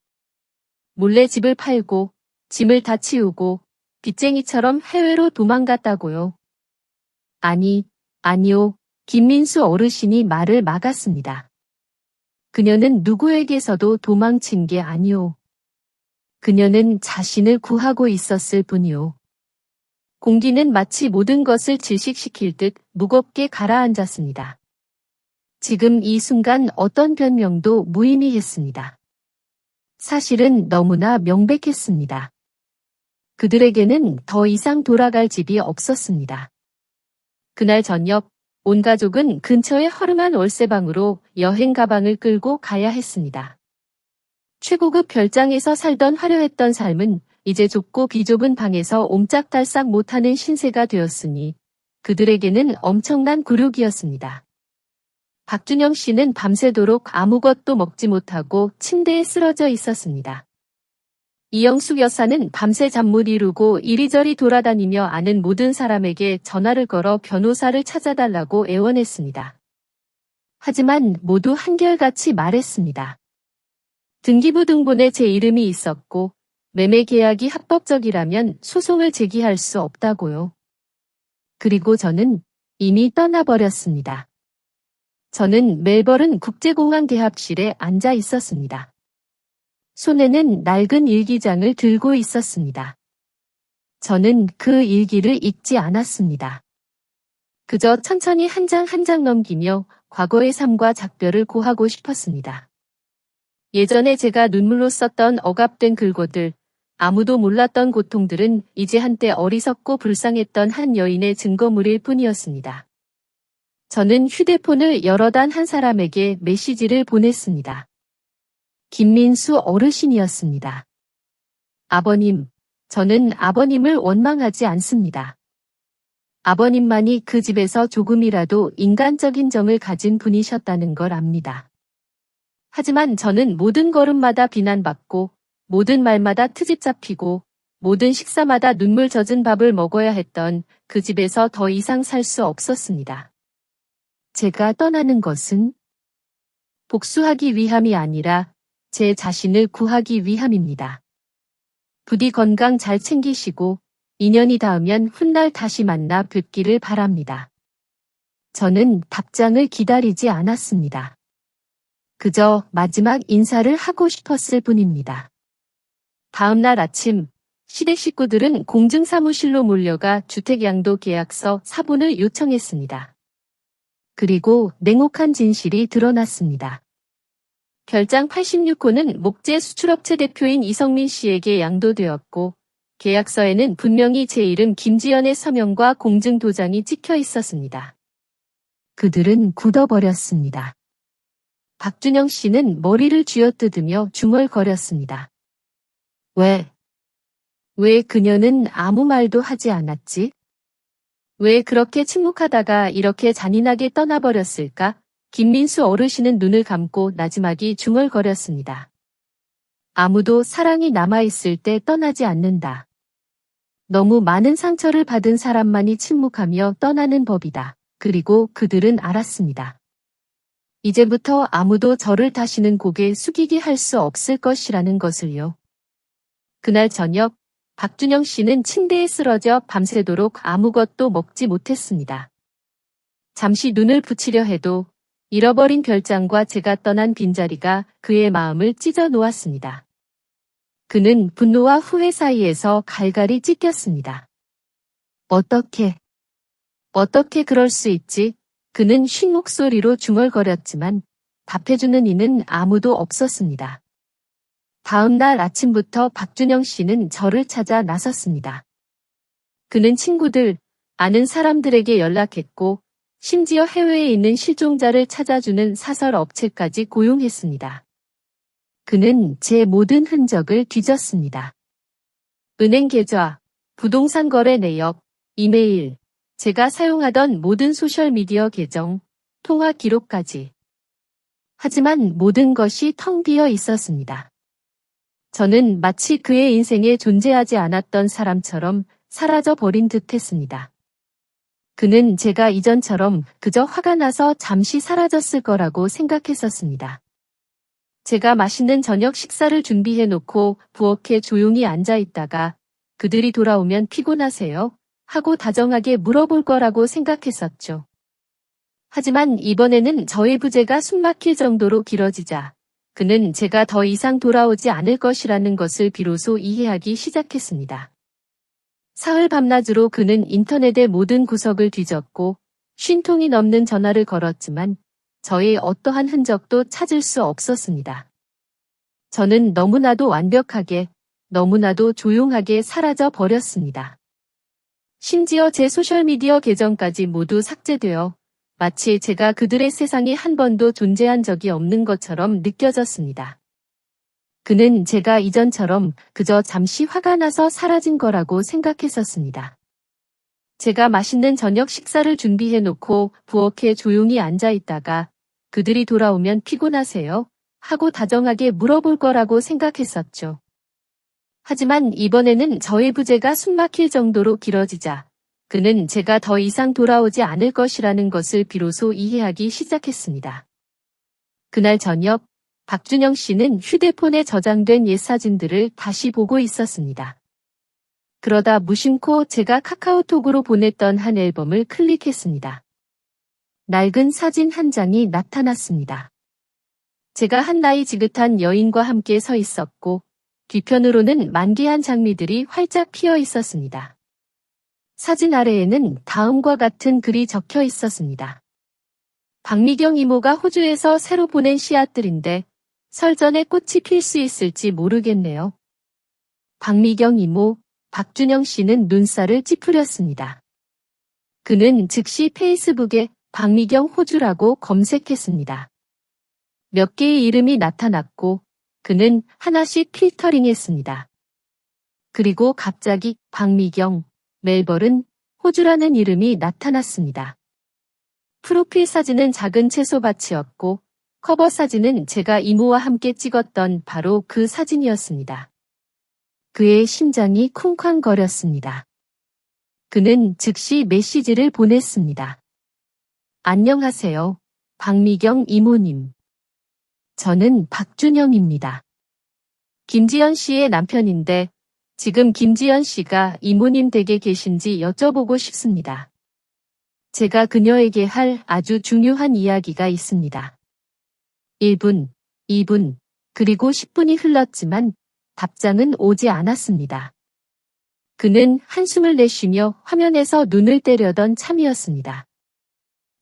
몰래 집을 팔고 짐을 다 치우고 빚쟁이처럼 해외로 도망갔다고요. 아니요. 김민수 어르신이 말을 막았습니다. 그녀는 누구에게서도 도망친 게 아니오. 그녀는 자신을 구하고 있었을 뿐이오. 공기는 마치 모든 것을 질식시킬 듯 무겁게 가라앉았습니다. 지금 이 순간 어떤 변명도 무의미했습니다. 사실은 너무나 명백했습니다. 그들에게는 더 이상 돌아갈 집이 없었습니다. 그날 저녁, 온 가족은 근처의 허름한 월세방으로 여행 가방을 끌고 가야 했습니다. 최고급 별장에서 살던 화려했던 삶은 이제 좁고 비좁은 방에서 옴짝달싹 못하는 신세가 되었으니 그들에게는 엄청난 굴욕이었습니다. 박준영 씨는 밤새도록 아무것도 먹지 못하고 침대에 쓰러져 있었습니다. 이영숙 여사는 밤새 잠 못 이루고 이리저리 돌아다니며 아는 모든 사람에게 전화를 걸어 변호사를 찾아달라고 애원했습니다. 하지만 모두 한결같이 말했습니다. 등기부 등본에 제 이름이 있었고 매매 계약이 합법적이라면 소송을 제기할 수 없다고요. 그리고 저는 이미 떠나버렸습니다. 저는 멜버른 국제공항 대합실에 앉아 있었습니다. 손에는 낡은 일기장을 들고 있었습니다. 저는 그 일기를 읽지 않았습니다. 그저 천천히 한 장 한 장 넘기며 과거의 삶과 작별을 고하고 싶었습니다. 예전에 제가 눈물로 썼던 억압된 글고들, 아무도 몰랐던 고통들은 이제 한때 어리석고 불쌍했던 한 여인의 증거물일 뿐이었습니다. 저는 휴대폰을 여러 단 한 사람에게 메시지를 보냈습니다. 김민수 어르신이었습니다. 아버님, 저는 아버님을 원망하지 않습니다. 아버님만이 그 집에서 조금이라도 인간적인 정을 가진 분이셨다는 걸 압니다. 하지만 저는 모든 걸음마다 비난받고 모든 말마다 트집 잡히고 모든 식사마다 눈물 젖은 밥을 먹어야 했던 그 집에서 더 이상 살 수 없었습니다. 제가 떠나는 것은 복수하기 위함이 아니라 제 자신을 구하기 위함입니다. 부디 건강 잘 챙기시고 인연이 닿으면 훗날 다시 만나 뵙기를 바랍니다. 저는 답장을 기다리지 않았습니다. 그저 마지막 인사를 하고 싶었을 뿐입니다. 다음 날 아침, 시댁 식구들은 공증사무실로 몰려가 주택양도 계약서 사본을 요청했습니다. 그리고 냉혹한 진실이 드러났습니다. 별장 86호는 목재 수출업체 대표인 이성민 씨에게 양도되었고 계약서에는 분명히 제 이름 김지연의 서명과 공증 도장이 찍혀 있었습니다. 그들은 굳어버렸습니다. 박준영 씨는 머리를 쥐어뜯으며 중얼거렸습니다. 왜 그녀는 아무 말도 하지 않았지? 왜 그렇게 침묵하다가 이렇게 잔인하게 떠나버렸을까? 김민수 어르신은 눈을 감고 나지막이 중얼거렸습니다. 아무도 사랑이 남아있을 때 떠나지 않는다. 너무 많은 상처를 받은 사람만이 침묵하며 떠나는 법이다. 그리고 그들은 알았습니다. 이제부터 아무도 저를 다시는 고개 숙이게 할 수 없을 것이라는 것을요. 그날 저녁, 박준영 씨는 침대에 쓰러져 밤새도록 아무것도 먹지 못했습니다. 잠시 눈을 붙이려 해도 잃어버린 별장과 제가 떠난 빈자리가 그의 마음을 찢어 놓았습니다. 그는 분노와 후회 사이에서 갈갈이 찢겼습니다. 어떻게 그럴 수 있지? 그는 쉰 목소리로 중얼거렸지만 답해주는 이는 아무도 없었습니다. 다음 날 아침부터 박준영 씨는 저를 찾아 나섰습니다. 그는 친구들, 아는 사람들에게 연락했고 심지어 해외에 있는 실종자를 찾아주는 사설 업체까지 고용했습니다. 그는 제 모든 흔적을 뒤졌습니다. 은행 계좌, 부동산 거래 내역, 이메일, 제가 사용하던 모든 소셜미디어 계정, 통화 기록까지. 하지만 모든 것이 텅 비어 있었습니다. 저는 마치 그의 인생에 존재하지 않았던 사람처럼 사라져 버린 듯 했습니다. 그는 제가 이전처럼 그저 화가 나서 잠시 사라졌을 거라고 생각했었습니다. 제가 맛있는 저녁 식사를 준비해 놓고 부엌에 조용히 앉아 있다가 그들이 돌아오면 피곤하세요? 하고 다정하게 물어볼 거라고 생각했었죠. 하지만 이번에는 저의 부재가 숨막힐 정도로 길어지자 그는 제가 더 이상 돌아오지 않을 것이라는 것을 비로소 이해하기 시작했습니다. 사흘 밤낮으로 그는 인터넷의 모든 구석을 뒤졌고 50통이 넘는 전화를 걸었지만 저의 어떠한 흔적도 찾을 수 없었습니다. 저는 너무나도 완벽하게, 너무나도 조용하게 사라져 버렸습니다. 심지어 제 소셜미디어 계정까지 모두 삭제되어 마치 제가 그들의 세상에 한 번도 존재한 적이 없는 것처럼 느껴졌습니다. 그는 제가 이전처럼 그저 잠시 화가 나서 사라진 거라고 생각했었습니다. 제가 맛있는 저녁 식사를 준비해놓고 부엌에 조용히 앉아있다가 그들이 돌아오면 피곤하세요? 하고 다정하게 물어볼 거라고 생각했었죠. 하지만 이번에는 저의 부재가 숨막힐 정도로 길어지자 그는 제가 더 이상 돌아오지 않을 것이라는 것을 비로소 이해하기 시작했습니다. 그날 저녁, 박준영 씨는 휴대폰에 저장된 옛 사진들을 다시 보고 있었습니다. 그러다 무심코 제가 카카오톡으로 보냈던 한 앨범을 클릭했습니다. 낡은 사진 한 장이 나타났습니다. 제가 한 나이 지긋한 여인과 함께 서 있었고 뒤편으로는 만개한 장미들이 활짝 피어 있었습니다. 사진 아래에는 다음과 같은 글이 적혀 있었습니다. 박미경 이모가 호주에서 새로 보낸 씨앗들인데 설 전에 꽃이 필 수 있을지 모르겠네요. 박미경 이모, 박준영 씨는 눈살을 찌푸렸습니다. 그는 즉시 페이스북에 박미경 호주라고 검색했습니다. 몇 개의 이름이 나타났고 그는 하나씩 필터링했습니다. 그리고 갑자기 박미경, 멜버른, 호주라는 이름이 나타났습니다. 프로필 사진은 작은 채소밭이었고 커버 사진은 제가 이모와 함께 찍었던 바로 그 사진이었습니다. 그의 심장이 쿵쾅거렸습니다. 그는 즉시 메시지를 보냈습니다. 안녕하세요. 박미경 이모님. 저는 박준영입니다. 김지연 씨의 남편인데 지금 김지연 씨가 이모님 댁에 계신지 여쭤보고 싶습니다. 제가 그녀에게 할 아주 중요한 이야기가 있습니다. 1분, 2분, 그리고 10분이 흘렀지만 답장은 오지 않았습니다. 그는 한숨을 내쉬며 화면에서 눈을 떼려던 참이었습니다.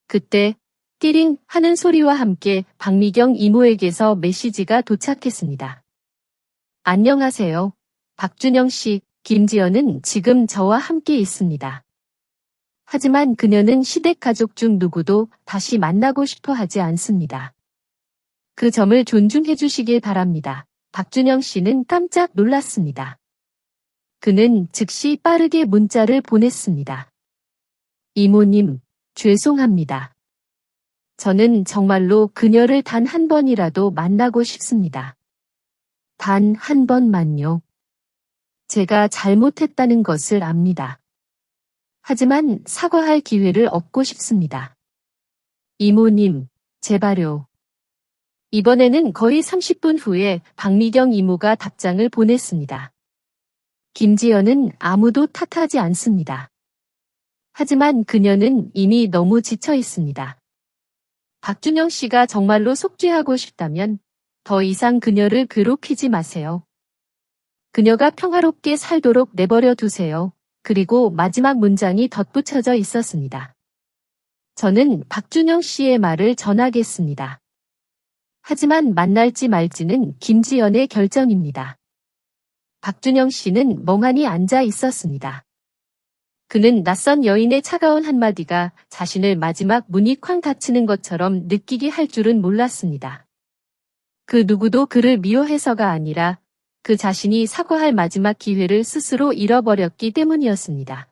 그때 띠링 하는 소리와 함께 박미경 이모에게서 메시지가 도착했습니다. 안녕하세요. 박준영 씨, 김지연은 지금 저와 함께 있습니다. 하지만 그녀는 시댁 가족 중 누구도 다시 만나고 싶어 하지 않습니다. 그 점을 존중해 주시길 바랍니다. 박준영 씨는 깜짝 놀랐습니다. 그는 즉시 빠르게 문자를 보냈습니다. 이모님, 죄송합니다. 저는 정말로 그녀를 단 한 번이라도 만나고 싶습니다. 단 한 번만요. 제가 잘못했다는 것을 압니다. 하지만 사과할 기회를 얻고 싶습니다. 이모님, 제발요. 이번에는 거의 30분 후에 박미경 이모가 답장을 보냈습니다. 김지연은 아무도 탓하지 않습니다. 하지만 그녀는 이미 너무 지쳐 있습니다. 박준영 씨가 정말로 속죄하고 싶다면 더 이상 그녀를 괴롭히지 마세요. 그녀가 평화롭게 살도록 내버려 두세요. 그리고 마지막 문장이 덧붙여져 있었습니다. 저는 박준영 씨의 말을 전하겠습니다. 하지만 만날지 말지는 김지연의 결정입니다. 박준영 씨는 멍하니 앉아 있었습니다. 그는 낯선 여인의 차가운 한마디가 자신을 마지막 문이 쾅 닫히는 것처럼 느끼게 할 줄은 몰랐습니다. 그 누구도 그를 미워해서가 아니라 그 자신이 사과할 마지막 기회를 스스로 잃어버렸기 때문이었습니다.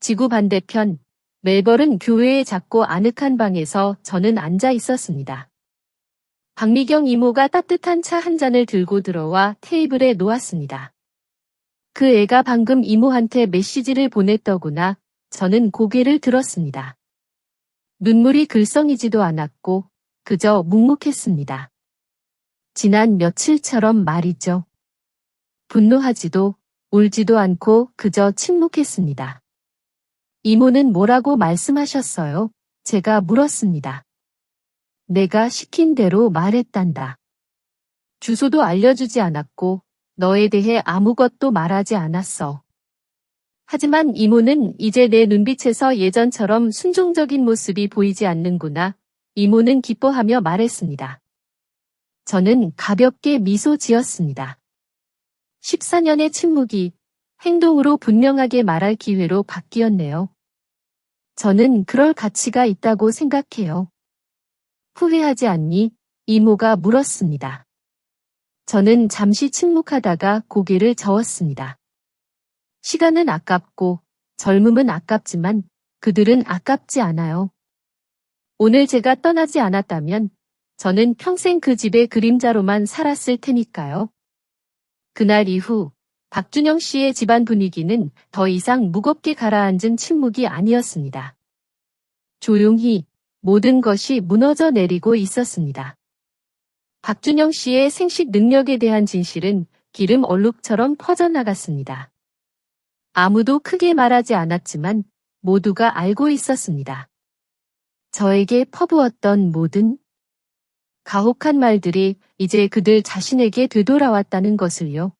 지구 반대편, 멜버른 교회의 작고 아늑한 방에서 저는 앉아 있었습니다. 박미경 이모가 따뜻한 차 한 잔을 들고 들어와 테이블에 놓았습니다. 그 애가 방금 이모한테 메시지를 보냈더구나. 저는 고개를 들었습니다. 눈물이 글썽이지도 않았고 그저 묵묵했습니다. 지난 며칠처럼 말이죠. 분노하지도 울지도 않고 그저 침묵했습니다. 이모는 뭐라고 말씀하셨어요? 제가 물었습니다. 내가 시킨 대로 말했단다. 주소도 알려주지 않았고 너에 대해 아무것도 말하지 않았어. 하지만 이모는 이제 내 눈빛에서 예전처럼 순종적인 모습이 보이지 않는구나. 이모는 기뻐하며 말했습니다. 저는 가볍게 미소 지었습니다. 14년의 침묵이 행동으로 분명하게 말할 기회로 바뀌었네요. 저는 그럴 가치가 있다고 생각해요. 후회하지 않니? 이모가 물었습니다. 저는 잠시 침묵하다가 고개를 저었습니다. 시간은 아깝고 젊음은 아깝지만 그들은 아깝지 않아요. 오늘 제가 떠나지 않았다면 저는 평생 그 집의 그림자로만 살았을 테니까요. 그날 이후 박준영 씨의 집안 분위기는 더 이상 무겁게 가라앉은 침묵이 아니었습니다. 조용히 모든 것이 무너져 내리고 있었습니다. 박준영 씨의 생식 능력에 대한 진실은 기름 얼룩처럼 퍼져나갔습니다. 아무도 크게 말하지 않았지만 모두가 알고 있었습니다. 저에게 퍼부었던 모든 가혹한 말들이 이제 그들 자신에게 되돌아왔다는 것을요.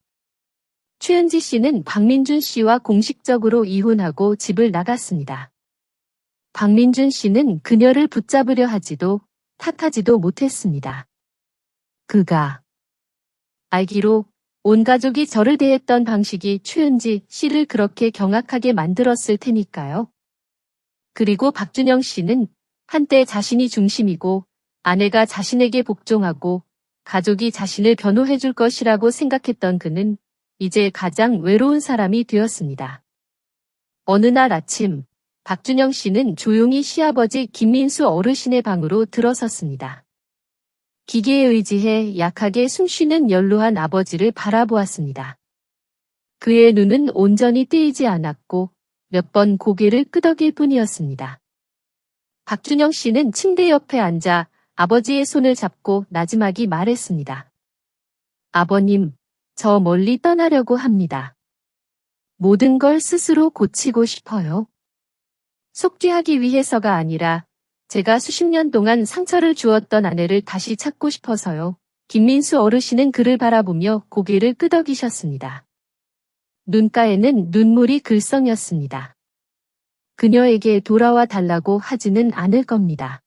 최은지 씨는 박민준 씨와 공식적으로 이혼하고 집을 나갔습니다. 박민준 씨는 그녀를 붙잡으려 하지도 탓하지도 못했습니다. 그가 알기로 온 가족이 저를 대했던 방식이 최은지 씨를 그렇게 경악하게 만들었을 테니까요. 그리고 박준영 씨는 한때 자신이 중심이고 아내가 자신에게 복종하고 가족이 자신을 변호해줄 것이라고 생각했던 그는 이제 가장 외로운 사람이 되었습니다. 어느 날 아침 박준영 씨는 조용히 시아버지 김민수 어르신의 방으로 들어섰습니다. 기계에 의지해 약하게 숨쉬는 연로한 아버지를 바라보았습니다. 그의 눈은 온전히 뜨이지 않았고 몇 번 고개를 끄덕일 뿐이었습니다. 박준영 씨는 침대 옆에 앉아 아버지의 손을 잡고 나지막이 말했습니다. 아버님, 저 멀리 떠나려고 합니다. 모든 걸 스스로 고치고 싶어요. 속죄하기 위해서가 아니라 제가 수십 년 동안 상처를 주었던 아내를 다시 찾고 싶어서요. 김민수 어르신은 그를 바라보며 고개를 끄덕이셨습니다. 눈가에는 눈물이 글썽였습니다. 그녀에게 돌아와 달라고 하지는 않을 겁니다.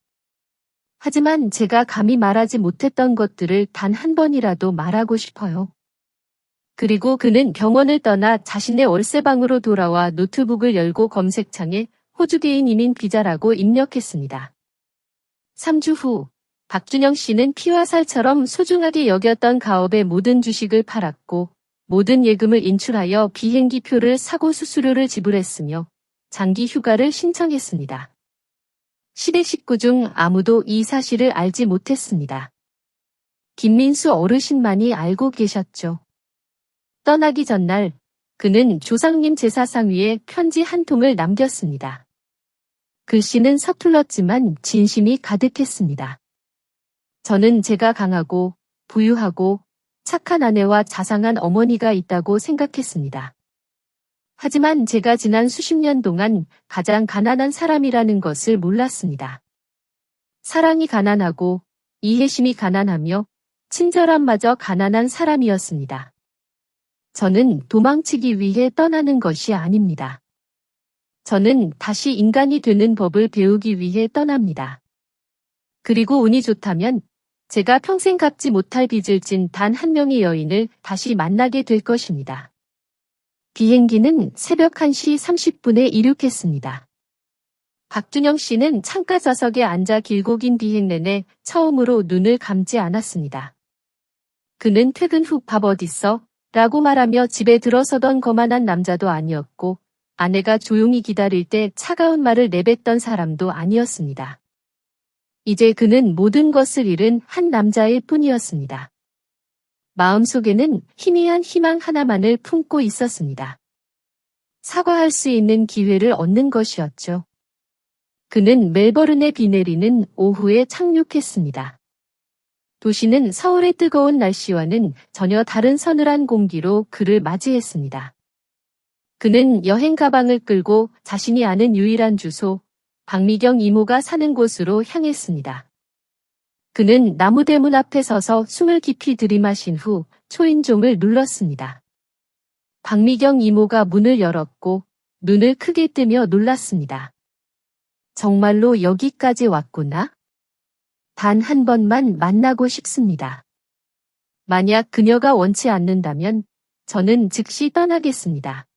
하지만 제가 감히 말하지 못했던 것들을 단 한 번이라도 말하고 싶어요. 그리고 그는 병원을 떠나 자신의 월세방으로 돌아와 노트북을 열고 검색창에 호주계인 이민 비자라고 입력했습니다. 3주 후 박준영 씨는 피와 살처럼 소중하게 여겼던 가업의 모든 주식을 팔았고 모든 예금을 인출하여 비행기 표를 사고 수수료를 지불했으며 장기 휴가를 신청했습니다. 시댁 식구 중 아무도 이 사실을 알지 못했습니다. 김민수 어르신만이 알고 계셨죠. 떠나기 전날 그는 조상님 제사상 위에 편지 한 통을 남겼습니다. 글씨는 서툴렀지만 진심이 가득했습니다. 저는 제가 강하고 부유하고 착한 아내와 자상한 어머니가 있다고 생각했습니다. 하지만 제가 지난 수십 년 동안 가장 가난한 사람이라는 것을 몰랐습니다. 사랑이 가난하고 이해심이 가난하며 친절함마저 가난한 사람이었습니다. 저는 도망치기 위해 떠나는 것이 아닙니다. 저는 다시 인간이 되는 법을 배우기 위해 떠납니다. 그리고 운이 좋다면 제가 평생 갚지 못할 빚을 진 단 한 명의 여인을 다시 만나게 될 것입니다. 비행기는 새벽 1시 30분에 이륙했습니다. 박준영 씨는 창가 좌석에 앉아 길고 긴 비행 내내 처음으로 눈을 감지 않았습니다. 그는 퇴근 후 밥 어딨어? 라고 말하며 집에 들어서던 거만한 남자도 아니었고 아내가 조용히 기다릴 때 차가운 말을 내뱉던 사람도 아니었습니다. 이제 그는 모든 것을 잃은 한 남자일 뿐이었습니다. 마음속에는 희미한 희망 하나만을 품고 있었습니다. 사과할 수 있는 기회를 얻는 것이었죠. 그는 멜버른의 비 내리는 오후에 착륙했습니다. 도시는 서울의 뜨거운 날씨와는 전혀 다른 서늘한 공기로 그를 맞이했습니다. 그는 여행 가방을 끌고 자신이 아는 유일한 주소, 박미경 이모가 사는 곳으로 향했습니다. 그는 나무 대문 앞에 서서 숨을 깊이 들이마신 후 초인종을 눌렀습니다. 박미경 이모가 문을 열었고 눈을 크게 뜨며 놀랐습니다. 정말로 여기까지 왔구나? 단 한 번만 만나고 싶습니다. 만약 그녀가 원치 않는다면 저는 즉시 떠나겠습니다.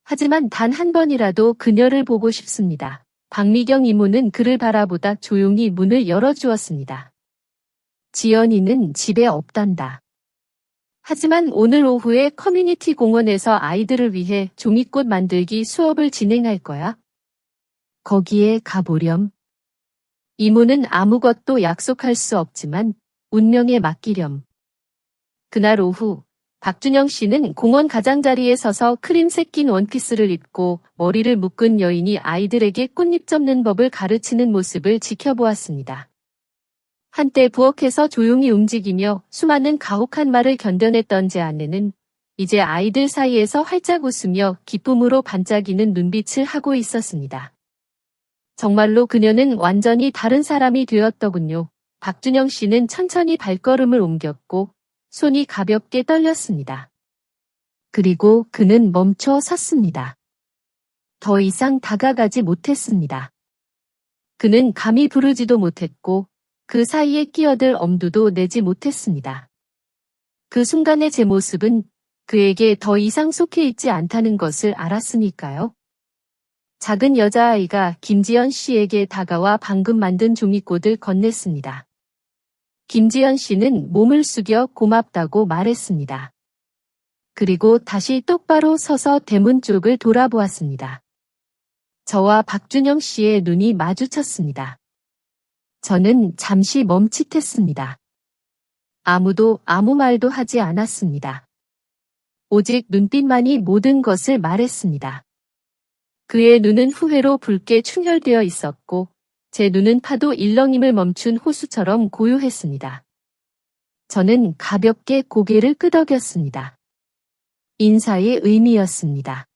하지만 단 한 번이라도 그녀를 보고 싶습니다. 박미경 이모는 그를 바라보다 조용히 문을 열어주었습니다. 지연이는 집에 없단다. 하지만 오늘 오후에 커뮤니티 공원에서 아이들을 위해 종이꽃 만들기 수업을 진행할 거야. 거기에 가보렴. 이모는 아무것도 약속할 수 없지만 운명에 맡기렴. 그날 오후 박준영 씨는 공원 가장자리에 서서 크림색 낀 원피스를 입고 머리를 묶은 여인이 아이들에게 꽃잎 접는 법을 가르치는 모습을 지켜보았습니다. 한때 부엌에서 조용히 움직이며 수많은 가혹한 말을 견뎌냈던 제 아내는 이제 아이들 사이에서 활짝 웃으며 기쁨으로 반짝이는 눈빛을 하고 있었습니다. 정말로 그녀는 완전히 다른 사람이 되었더군요. 박준영 씨는 천천히 발걸음을 옮겼고 손이 가볍게 떨렸습니다. 그리고 그는 멈춰 섰습니다. 더 이상 다가가지 못했습니다. 그는 감히 부르지도 못했고 그 사이에 끼어들 엄두도 내지 못했습니다. 그 순간의 제 모습은 그에게 더 이상 속해 있지 않다는 것을 알았으니까요. 작은 여자아이가 김지연 씨에게 다가와 방금 만든 종이꽃을 건넸습니다. 김지연 씨는 몸을 숙여 고맙다고 말했습니다. 그리고 다시 똑바로 서서 대문 쪽을 돌아보았습니다. 저와 박준영 씨의 눈이 마주쳤습니다. 저는 잠시 멈칫했습니다. 아무도 아무 말도 하지 않았습니다. 오직 눈빛만이 모든 것을 말했습니다. 그의 눈은 후회로 붉게 충혈되어 있었고 제 눈은 파도 일렁임을 멈춘 호수처럼 고요했습니다. 저는 가볍게 고개를 끄덕였습니다. 인사의 의미였습니다.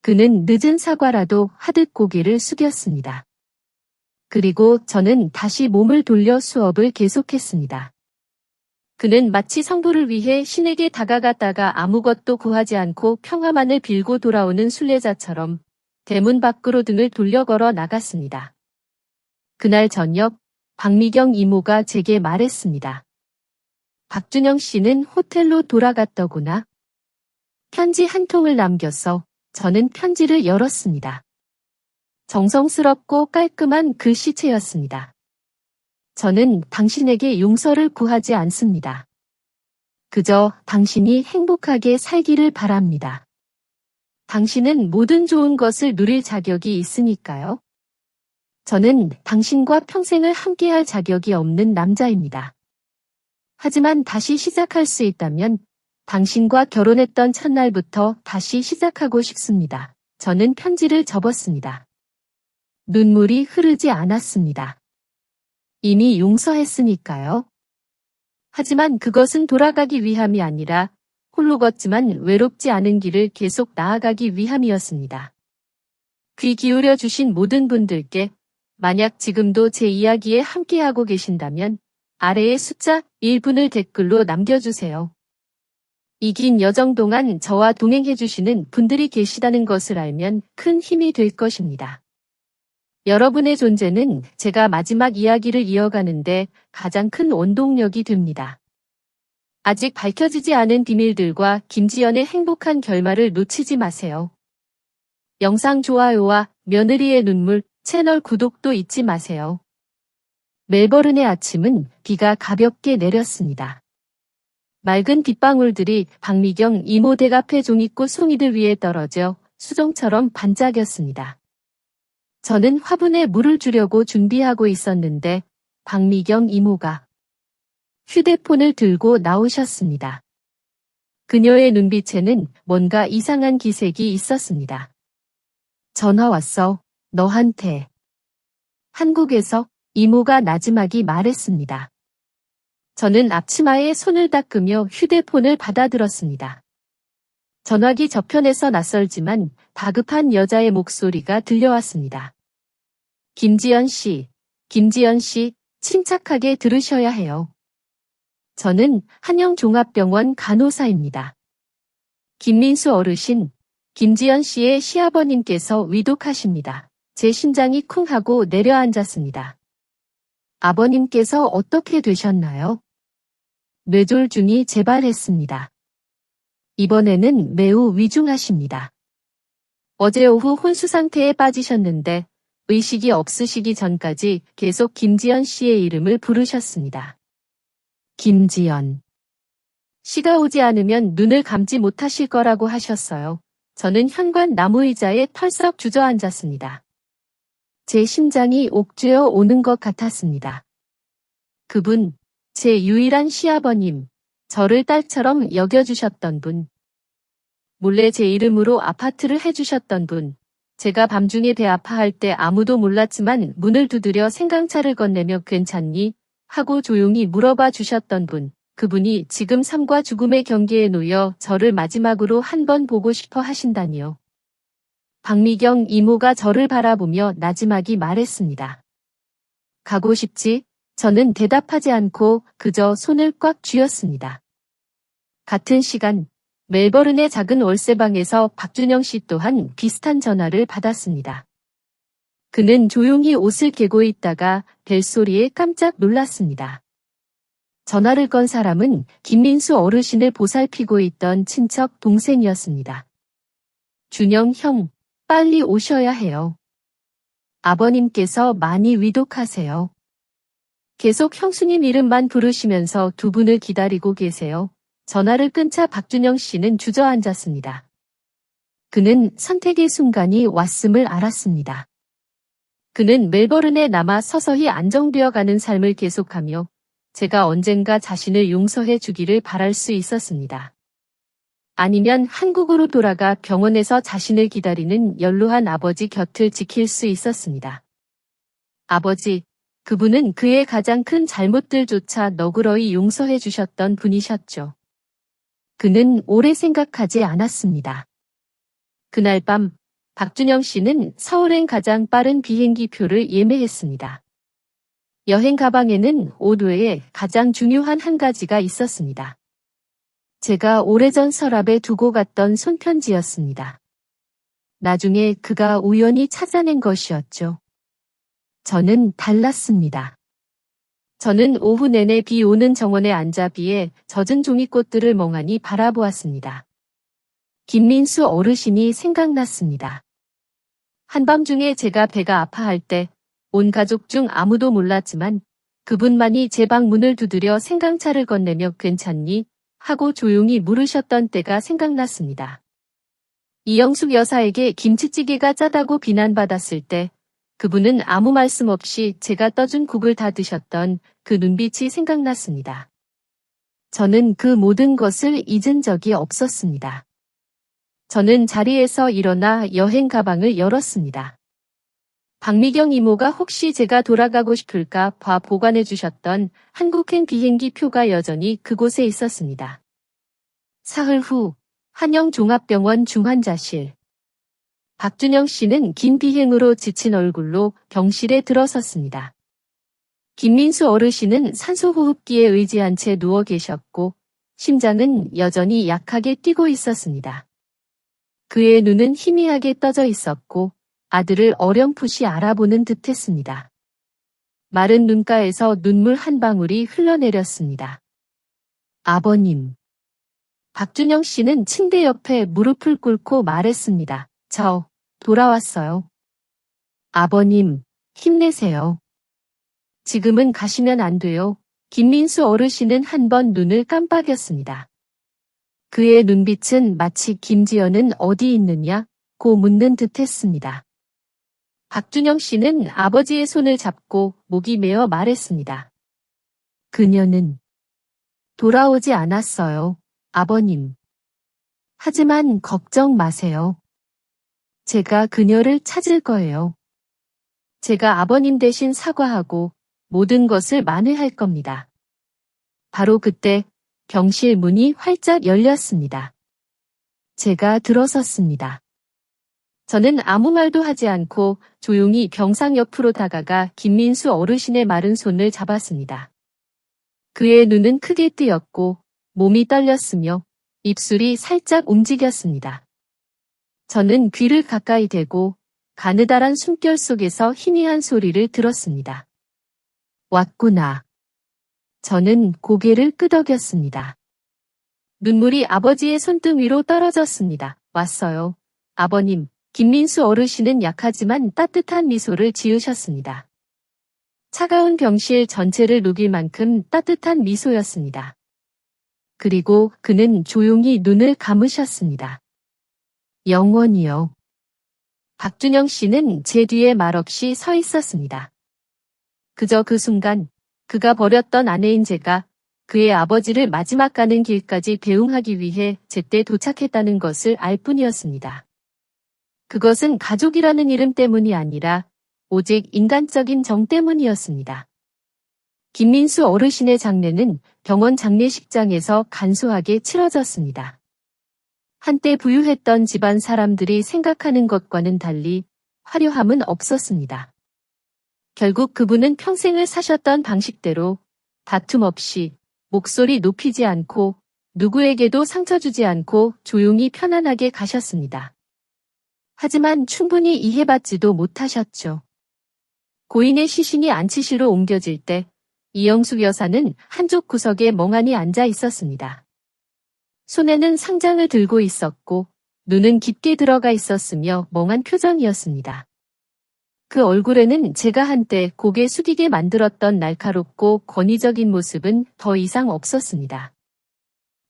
그는 늦은 사과라도 하듯 고개를 숙였습니다. 그리고 저는 다시 몸을 돌려 수업을 계속했습니다. 그는 마치 성부를 위해 신에게 다가갔다가 아무것도 구하지 않고 평화만을 빌고 돌아오는 순례자처럼 대문 밖으로 등을 돌려 걸어 나갔습니다. 그날 저녁 박미경 이모가 제게 말했습니다. 박준영 씨는 호텔로 돌아갔더구나. 편지 한 통을 남겼어. 저는 편지를 열었습니다. 정성스럽고 깔끔한 글씨체였습니다. 저는 당신에게 용서를 구하지 않습니다. 그저 당신이 행복하게 살기를 바랍니다. 당신은 모든 좋은 것을 누릴 자격이 있으니까요. 저는 당신과 평생을 함께할 자격이 없는 남자입니다. 하지만 다시 시작할 수 있다면 당신과 결혼했던 첫날부터 다시 시작하고 싶습니다. 저는 편지를 접었습니다. 눈물이 흐르지 않았습니다. 이미 용서했으니까요. 하지만 그것은 돌아가기 위함이 아니라 홀로 걷지만 외롭지 않은 길을 계속 나아가기 위함이었습니다. 귀 기울여 주신 모든 분들께 만약 지금도 제 이야기에 함께하고 계신다면 아래에 숫자 1분을 댓글로 남겨주세요. 이 긴 여정 동안 저와 동행해주시는 분들이 계시다는 것을 알면 큰 힘이 될 것입니다. 여러분의 존재는 제가 마지막 이야기를 이어가는데 가장 큰 원동력이 됩니다. 아직 밝혀지지 않은 비밀들과 김지연의 행복한 결말을 놓치지 마세요. 영상 좋아요와 며느리의 눈물, 채널 구독도 잊지 마세요. 멜버른의 아침은 비가 가볍게 내렸습니다. 맑은 빗방울들이 박미경 이모 댁 앞의 종이꽃 송이들 위에 떨어져 수정처럼 반짝였습니다. 저는 화분에 물을 주려고 준비하고 있었는데 박미경 이모가 휴대폰을 들고 나오셨습니다. 그녀의 눈빛에는 뭔가 이상한 기색이 있었습니다. 전화 왔어. 너한테. 한국에서 이모가 나지막이 말했습니다. 저는 앞치마에 손을 닦으며 휴대폰을 받아들었습니다. 전화기 저편에서 낯설지만 다급한 여자의 목소리가 들려왔습니다. 김지연 씨, 침착하게 들으셔야 해요. 저는 한영종합병원 간호사입니다. 김민수 어르신, 김지연 씨의 시아버님께서 위독하십니다. 제 심장이 쿵 하고 내려앉았습니다. 아버님께서 어떻게 되셨나요? 뇌졸중이 재발했습니다. 이번에는 매우 위중하십니다. 어제 오후 혼수 상태에 빠지셨는데 의식이 없으시기 전까지 계속 김지연 씨의 이름을 부르셨습니다. 김지연. 씨가 오지 않으면 눈을 감지 못하실 거라고 하셨어요. 저는 현관 나무 의자에 털썩 주저앉았습니다. 제 심장이 옥죄어 오는 것 같았습니다. 그분, 제 유일한 시아버님, 저를 딸처럼 여겨주셨던 분, 몰래 제 이름으로 아파트를 해주셨던 분, 제가 밤중에 배 아파할 때 아무도 몰랐지만 문을 두드려 생강차를 건네며 괜찮니? 하고 조용히 물어봐 주셨던 분, 그분이 지금 삶과 죽음의 경계에 놓여 저를 마지막으로 한 번 보고 싶어 하신다니요. 박미경 이모가 저를 바라보며 나지막이 말했습니다. 가고 싶지? 저는 대답하지 않고 그저 손을 꽉 쥐었습니다. 같은 시간 멜버른의 작은 월세방에서 박준영 씨 또한 비슷한 전화를 받았습니다. 그는 조용히 옷을 개고 있다가 벨소리에 깜짝 놀랐습니다. 전화를 건 사람은 김민수 어르신을 보살피고 있던 친척 동생이었습니다. 준영 형, 빨리 오셔야 해요. 아버님께서 많이 위독하세요. 계속 형수님 이름만 부르시면서 두 분을 기다리고 계세요. 전화를 끊자 박준영 씨는 주저앉았습니다. 그는 선택의 순간이 왔음을 알았습니다. 그는 멜버른에 남아 서서히 안정되어 가는 삶을 계속하며 제가 언젠가 자신을 용서해 주기를 바랄 수 있었습니다. 아니면 한국으로 돌아가 병원에서 자신을 기다리는 연로한 아버지 곁을 지킬 수 있었습니다. 아버지, 그분은 그의 가장 큰 잘못들조차 너그러이 용서해 주셨던 분이셨죠. 그는 오래 생각하지 않았습니다. 그날 밤 박준영 씨는 서울행 가장 빠른 비행기 표를 예매했습니다. 여행 가방에는 옷 외에 가장 중요한 한 가지가 있었습니다. 제가 오래전 서랍에 두고 갔던 손편지였습니다. 나중에 그가 우연히 찾아낸 것이었죠. 저는 달랐습니다. 저는 오후 내내 비 오는 정원에 앉아 비에 젖은 종이꽃들을 멍하니 바라보았습니다. 김민수 어르신이 생각났습니다. 한밤중에 제가 배가 아파할 때 온 가족 중 아무도 몰랐지만 그분만이 제 방 문을 두드려 생강차를 건네며 괜찮니? 하고 조용히 물으셨던 때가 생각났습니다. 이영숙 여사에게 김치찌개가 짜다고 비난받았을 때 그분은 아무 말씀 없이 제가 떠준 국을 다 드셨던 그 눈빛이 생각났습니다. 저는 그 모든 것을 잊은 적이 없었습니다. 저는 자리에서 일어나 여행 가방을 열었습니다. 박미경 이모가 혹시 제가 돌아가고 싶을까 봐 보관해 주셨던 한국행 비행기 표가 여전히 그곳에 있었습니다. 사흘 후 한영종합병원 중환자실. 박준영 씨는 긴 비행으로 지친 얼굴로 병실에 들어섰습니다. 김민수 어르신은 산소호흡기에 의지한 채 누워 계셨고 심장은 여전히 약하게 뛰고 있었습니다. 그의 눈은 희미하게 떠져 있었고 아들을 어렴풋이 알아보는 듯했습니다. 마른 눈가에서 눈물 한 방울이 흘러내렸습니다. 아버님. 박준영 씨는 침대 옆에 무릎을 꿇고 말했습니다. 저 돌아왔어요. 아버님, 힘내세요. 지금은 가시면 안 돼요. 김민수 어르신은 한 번 눈을 깜빡였습니다. 그의 눈빛은 마치 김지연은 어디 있느냐고 묻는 듯했습니다. 박준영 씨는 아버지의 손을 잡고 목이 메어 말했습니다. 그녀는 돌아오지 않았어요, 아버님. 하지만 걱정 마세요. 제가 그녀를 찾을 거예요. 제가 아버님 대신 사과하고 모든 것을 만회할 겁니다. 바로 그때 병실 문이 활짝 열렸습니다. 제가 들어섰습니다. 저는 아무 말도 하지 않고 조용히 병상 옆으로 다가가 김민수 어르신의 마른 손을 잡았습니다. 그의 눈은 크게 뜨였고 몸이 떨렸으며 입술이 살짝 움직였습니다. 저는 귀를 가까이 대고 가느다란 숨결 속에서 희미한 소리를 들었습니다. 왔구나. 저는 고개를 끄덕였습니다. 눈물이 아버지의 손등 위로 떨어졌습니다. 왔어요. 아버님. 김민수 어르신은 약하지만 따뜻한 미소를 지으셨습니다. 차가운 병실 전체를 녹일 만큼 따뜻한 미소였습니다. 그리고 그는 조용히 눈을 감으셨습니다. 영원히요. 박준영 씨는 제 뒤에 말없이 서 있었습니다. 그저 그 순간 그가 버렸던 아내인 제가 그의 아버지를 마지막 가는 길까지 대응하기 위해 제때 도착했다는 것을 알 뿐이었습니다. 그것은 가족이라는 이름 때문이 아니라 오직 인간적인 정 때문이었습니다. 김민수 어르신의 장례는 병원 장례식장에서 간소하게 치러졌습니다. 한때 부유했던 집안 사람들이 생각하는 것과는 달리 화려함은 없었습니다. 결국 그분은 평생을 사셨던 방식대로 다툼 없이 목소리 높이지 않고 누구에게도 상처 주지 않고 조용히 편안하게 가셨습니다. 하지만 충분히 이해받지도 못하셨죠. 고인의 시신이 안치실로 옮겨질 때 이영숙 여사는 한쪽 구석에 멍하니 앉아 있었습니다. 손에는 상장을 들고 있었고 눈은 깊게 들어가 있었으며 멍한 표정이었습니다. 그 얼굴에는 제가 한때 고개 숙이게 만들었던 날카롭고 권위적인 모습은 더 이상 없었습니다.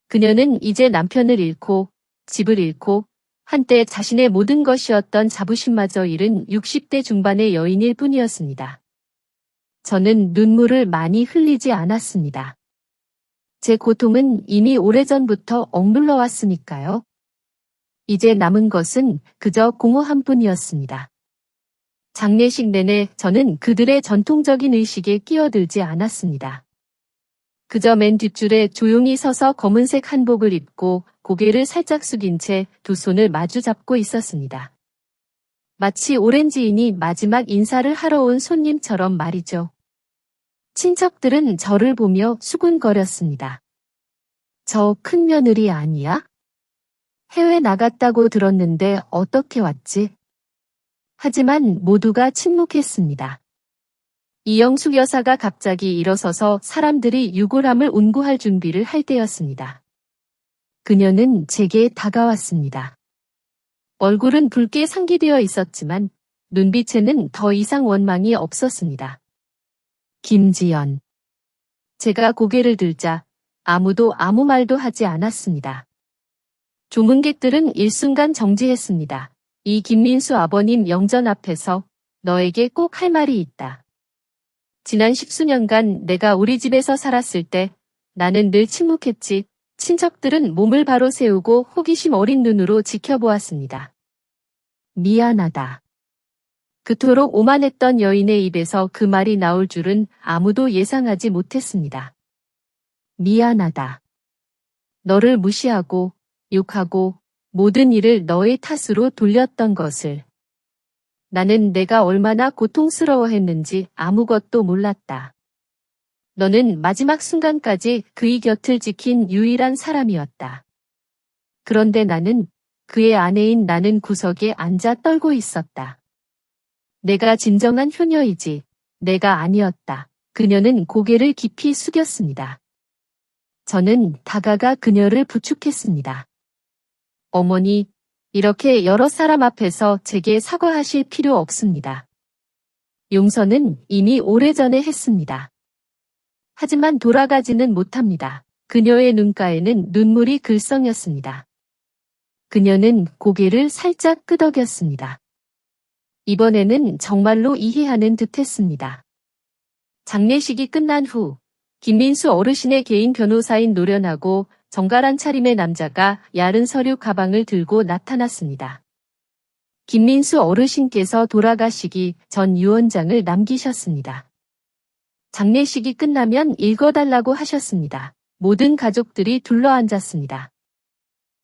그녀는 이제 남편을 잃고 집을 잃고 한때 자신의 모든 것이었던 자부심마저 잃은 60대 중반의 여인일 뿐이었습니다. 저는 눈물을 많이 흘리지 않았습니다. 제 고통은 이미 오래전부터 억눌러 왔으니까요. 이제 남은 것은 그저 공허함 뿐이었습니다. 장례식 내내 저는 그들의 전통적인 의식에 끼어들지 않았습니다. 그저 맨 뒷줄에 조용히 서서 검은색 한복을 입고 고개를 살짝 숙인 채 두 손을 마주 잡고 있었습니다. 마치 오랜 지인이 마지막 인사를 하러 온 손님처럼 말이죠. 친척들은 저를 보며 수군거렸습니다. 저 큰며느리 아니야? 해외 나갔다고 들었는데 어떻게 왔지? 하지만 모두가 침묵했습니다. 이영숙 여사가 갑자기 일어서서 사람들이 유골함을 운구할 준비를 할 때였습니다. 그녀는 제게 다가왔습니다. 얼굴은 붉게 상기되어 있었지만 눈빛에는 더 이상 원망이 없었습니다. 김지연. 제가 고개를 들자 아무도 아무 말도 하지 않았습니다. 조문객들은 일순간 정지했습니다. 이 김민수 아버님 영전 앞에서 너에게 꼭 할 말이 있다. 지난 10수년간 내가 우리 집에서 살았을 때 나는 늘 침묵했지. 친척들은 몸을 바로 세우고 호기심 어린 눈으로 지켜보았습니다. 미안하다. 그토록 오만했던 여인의 입에서 그 말이 나올 줄은 아무도 예상하지 못했습니다. 미안하다. 너를 무시하고 욕하고 모든 일을 너의 탓으로 돌렸던 것을. 나는 내가 얼마나 고통스러워했는지 아무것도 몰랐다. 너는 마지막 순간까지 그의 곁을 지킨 유일한 사람이었다. 그런데 나는 그의 아내인 나는 구석에 앉아 떨고 있었다. 내가 진정한 효녀이지 내가 아니었다. 그녀는 고개를 깊이 숙였습니다. 저는 다가가 그녀를 부축했습니다. 어머니, 이렇게 여러 사람 앞에서 제게 사과하실 필요 없습니다. 용서는 이미 오래전에 했습니다. 하지만 돌아가지는 못합니다. 그녀의 눈가에는 눈물이 글썽였습니다. 그녀는 고개를 살짝 끄덕였습니다. 이번에는 정말로 이해하는 듯했습니다. 장례식이 끝난 후 김민수 어르신의 개인 변호사인 노련하고 정갈한 차림의 남자가 얇은 서류 가방을 들고 나타났습니다. 김민수 어르신께서 돌아가시기 전 유언장을 남기셨습니다. 장례식이 끝나면 읽어달라고 하셨습니다. 모든 가족들이 둘러앉았습니다.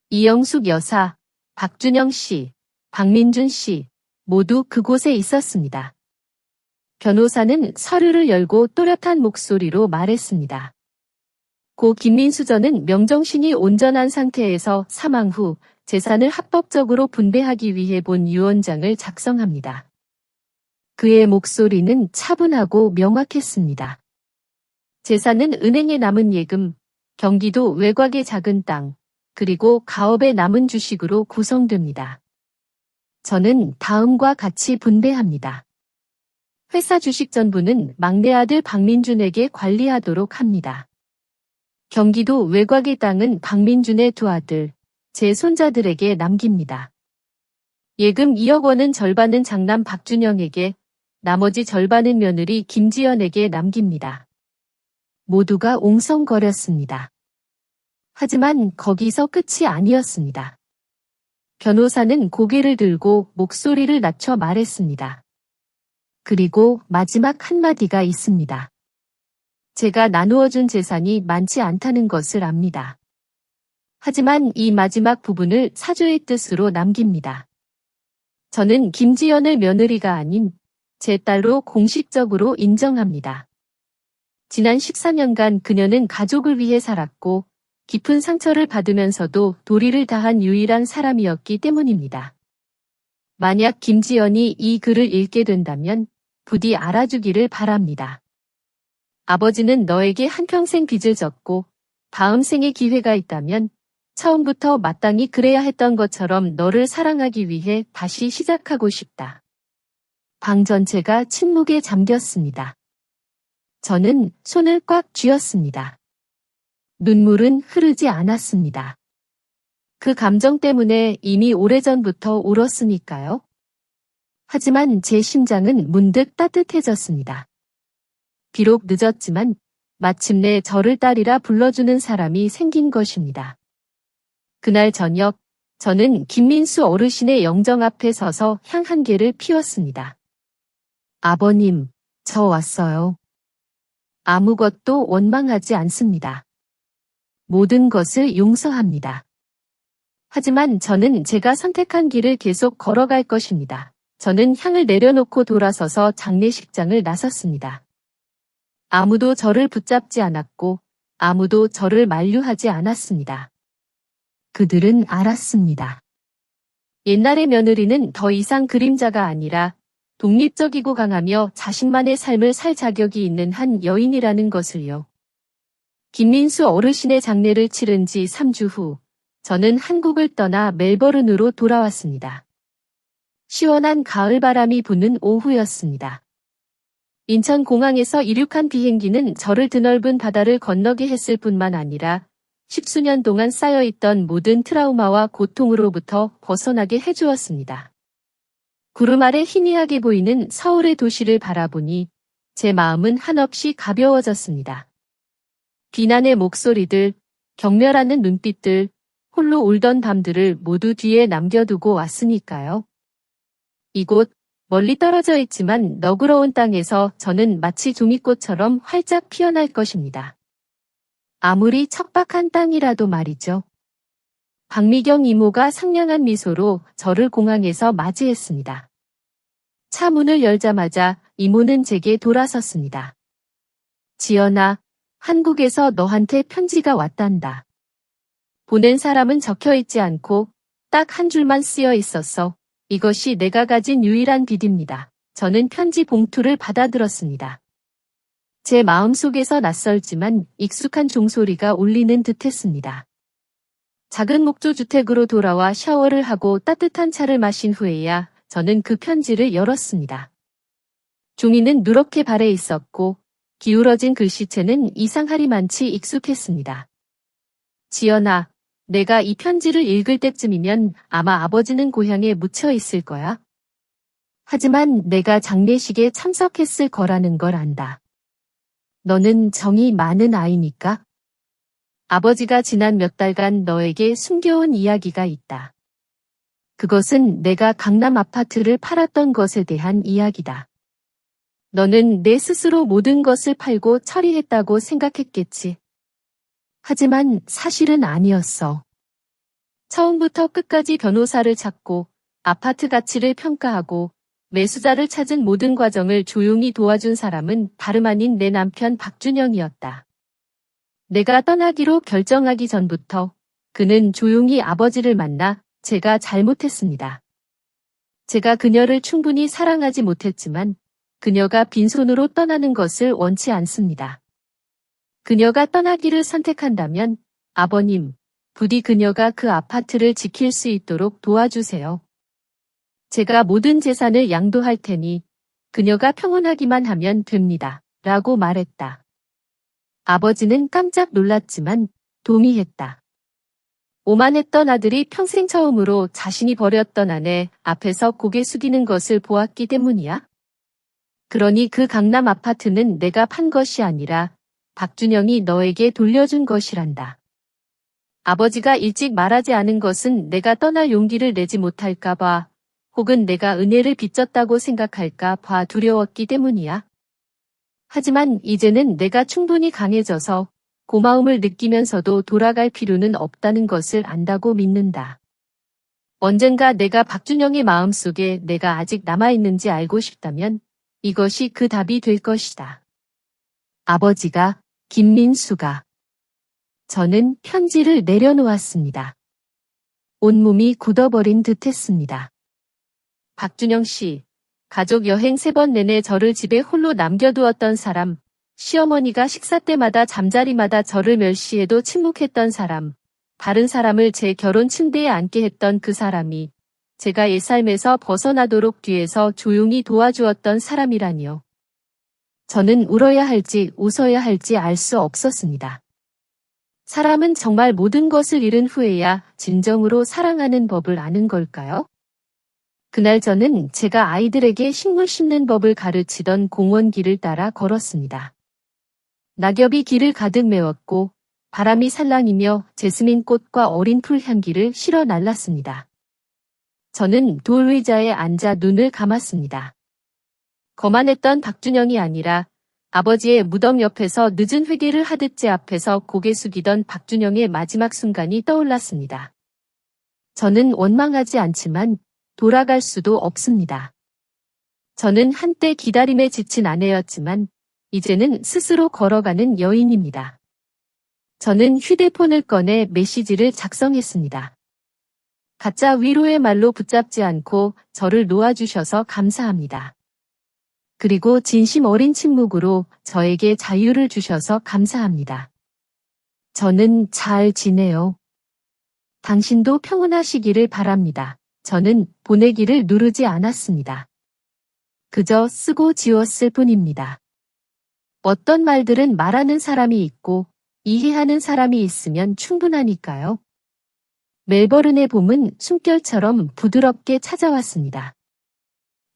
이영숙 여사, 박준영 씨, 박민준 씨 모두 그곳에 있었습니다. 변호사는 서류를 열고 또렷한 목소리로 말했습니다. 고 김민수 전은 명정신이 온전한 상태에서 사망 후 재산을 합법적으로 분배하기 위해 본 유언장을 작성합니다. 그의 목소리는 차분하고 명확했습니다. 재산은 은행에 남은 예금, 경기도 외곽의 작은 땅, 그리고 가업에 남은 주식으로 구성됩니다. 저는 다음과 같이 분배합니다. 회사 주식 전부는 막내 아들 박민준에게 관리하도록 합니다. 경기도 외곽의 땅은 박민준의 두 아들, 제 손자들에게 남깁니다. 예금 2억 원은 절반은 장남 박준영에게, 나머지 절반은 며느리 김지연에게 남깁니다. 모두가 옹성거렸습니다. 하지만 거기서 끝이 아니었습니다. 변호사는 고개를 들고 목소리를 낮춰 말했습니다. 그리고 마지막 한마디가 있습니다. 제가 나누어준 재산이 많지 않다는 것을 압니다. 하지만 이 마지막 부분을 사조의 뜻으로 남깁니다. 저는 김지연을 며느리가 아닌 제 딸로 공식적으로 인정합니다. 지난 14년간 그녀는 가족을 위해 살았고 깊은 상처를 받으면서도 도리를 다한 유일한 사람이었기 때문입니다. 만약 김지연이 이 글을 읽게 된다면 부디 알아주기를 바랍니다. 아버지는 너에게 한평생 빚을 졌고 다음 생에 기회가 있다면 처음부터 마땅히 그래야 했던 것처럼 너를 사랑하기 위해 다시 시작하고 싶다. 방 전체가 침묵에 잠겼습니다. 저는 손을 꽉 쥐었습니다. 눈물은 흐르지 않았습니다. 그 감정 때문에 이미 오래전부터 울었으니까요. 하지만 제 심장은 문득 따뜻해졌습니다. 비록 늦었지만 마침내 저를 딸이라 불러주는 사람이 생긴 것입니다. 그날 저녁, 저는 김민수 어르신의 영정 앞에 서서 향 한 개를 피웠습니다. 아버님, 저 왔어요. 아무것도 원망하지 않습니다. 모든 것을 용서합니다. 하지만 저는 제가 선택한 길을 계속 걸어갈 것입니다. 저는 향을 내려놓고 돌아서서 장례식장을 나섰습니다. 아무도 저를 붙잡지 않았고 아무도 저를 만류하지 않았습니다. 그들은 알았습니다. 옛날의 며느리는 더 이상 그림자가 아니라 독립적이고 강하며 자신만의 삶을 살 자격이 있는 한 여인이라는 것을요. 김민수 어르신의 장례를 치른 지 3주 후, 저는 한국을 떠나 멜버른으로 돌아왔습니다. 시원한 가을바람이 부는 오후였습니다. 인천공항에서 이륙한 비행기는 저를 드넓은 바다를 건너게 했을 뿐만 아니라 10수년 동안 쌓여있던 모든 트라우마와 고통으로부터 벗어나게 해주었습니다. 구름 아래 희미하게 보이는 서울의 도시를 바라보니 제 마음은 한없이 가벼워졌습니다. 비난의 목소리들, 경멸하는 눈빛들, 홀로 울던 밤들을 모두 뒤에 남겨두고 왔으니까요. 이곳 멀리 떨어져 있지만 너그러운 땅에서 저는 마치 종이꽃처럼 활짝 피어날 것입니다. 아무리 척박한 땅이라도 말이죠. 박미경 이모가 상냥한 미소로 저를 공항에서 맞이했습니다. 차 문을 열자마자 이모는 제게 돌아섰습니다. 지연아, 한국에서 너한테 편지가 왔단다. 보낸 사람은 적혀있지 않고 딱 한 줄만 쓰여 있었어. 이것이 내가 가진 유일한 빚입니다. 저는 편지 봉투를 받아들었습니다. 제 마음속에서 낯설지만 익숙한 종소리가 울리는 듯했습니다. 작은 목조 주택으로 돌아와 샤워를 하고 따뜻한 차를 마신 후에야 저는 그 편지를 열었습니다. 종이는 누렇게 발해 있었고 기울어진 글씨체는 이상하리만치 익숙했습니다. 지연아, 내가 이 편지를 읽을 때쯤이면 아마 아버지는 고향에 묻혀 있을 거야. 하지만 내가 장례식에 참석했을 거라는 걸 안다. 너는 정이 많은 아이니까. 아버지가 지난 몇 달간 너에게 숨겨온 이야기가 있다. 그것은 내가 강남 아파트를 팔았던 것에 대한 이야기다. 너는 내 스스로 모든 것을 팔고 처리했다고 생각했겠지. 하지만 사실은 아니었어. 처음부터 끝까지 변호사를 찾고 아파트 가치를 평가하고 매수자를 찾은 모든 과정을 조용히 도와준 사람은 다름 아닌 내 남편 박준영이었다. 내가 떠나기로 결정하기 전부터 그는 조용히 아버지를 만나 제가 잘못했습니다. 제가 그녀를 충분히 사랑하지 못했지만 그녀가 빈손으로 떠나는 것을 원치 않습니다. 그녀가 떠나기를 선택한다면 아버님, 부디 그녀가 그 아파트를 지킬 수 있도록 도와주세요. 제가 모든 재산을 양도할 테니 그녀가 평온하기만 하면 됩니다. 라고 말했다. 아버지는 깜짝 놀랐지만 동의했다. 오만했던 아들이 평생 처음으로 자신이 버렸던 아내 앞에서 고개 숙이는 것을 보았기 때문이야? 그러니 그 강남 아파트는 내가 판 것이 아니라 박준영이 너에게 돌려준 것이란다. 아버지가 일찍 말하지 않은 것은 내가 떠날 용기를 내지 못할까 봐, 혹은 내가 은혜를 빚졌다고 생각할까 봐 두려웠기 때문이야. 하지만 이제는 내가 충분히 강해져서 고마움을 느끼면서도 돌아갈 필요는 없다는 것을 안다고 믿는다. 언젠가 내가 박준영의 마음속에 내가 아직 남아있는지 알고 싶다면 이것이 그 답이 될 것이다. 아버지가 김민수가 저는 편지를 내려놓았습니다. 온몸이 굳어버린 듯 했습니다. 박준영 씨, 가족 여행 3번 내내 저를 집에 홀로 남겨두었던 사람, 시어머니가 식사 때마다 잠자리마다 저를 멸시해도 침묵했던 사람, 다른 사람을 제 결혼 침대에 앉게 했던 그 사람이 제가 옛삶에서 벗어나도록 뒤에서 조용히 도와주었던 사람이라니요. 저는 울어야 할지 웃어야 할지 알 수 없었습니다. 사람은 정말 모든 것을 잃은 후에야 진정으로 사랑하는 법을 아는 걸까요? 그날 저는 제가 아이들에게 식물 심는 법을 가르치던 공원 길을 따라 걸었습니다. 낙엽이 길을 가득 메웠고 바람이 살랑이며 제스민 꽃과 어린 풀 향기를 실어 날랐습니다. 저는 돌 의자에 앉아 눈을 감았습니다. 거만했던 박준영이 아니라 아버지의 무덤 옆에서 늦은 회개를 하듯 제 앞에서 고개 숙이던 박준영의 마지막 순간이 떠올랐습니다. 저는 원망하지 않지만 돌아갈 수도 없습니다. 저는 한때 기다림에 지친 아내였지만 이제는 스스로 걸어가는 여인입니다. 저는 휴대폰을 꺼내 메시지를 작성했습니다. 가짜 위로의 말로 붙잡지 않고 저를 놓아주셔서 감사합니다. 그리고 진심 어린 침묵으로 저에게 자유를 주셔서 감사합니다. 저는 잘 지내요. 당신도 평온하시기를 바랍니다. 저는 보내기를 누르지 않았습니다. 그저 쓰고 지웠을 뿐입니다. 어떤 말들은 말하는 사람이 있고 이해하는 사람이 있으면 충분하니까요. 멜버른의 봄은 숨결처럼 부드럽게 찾아왔습니다.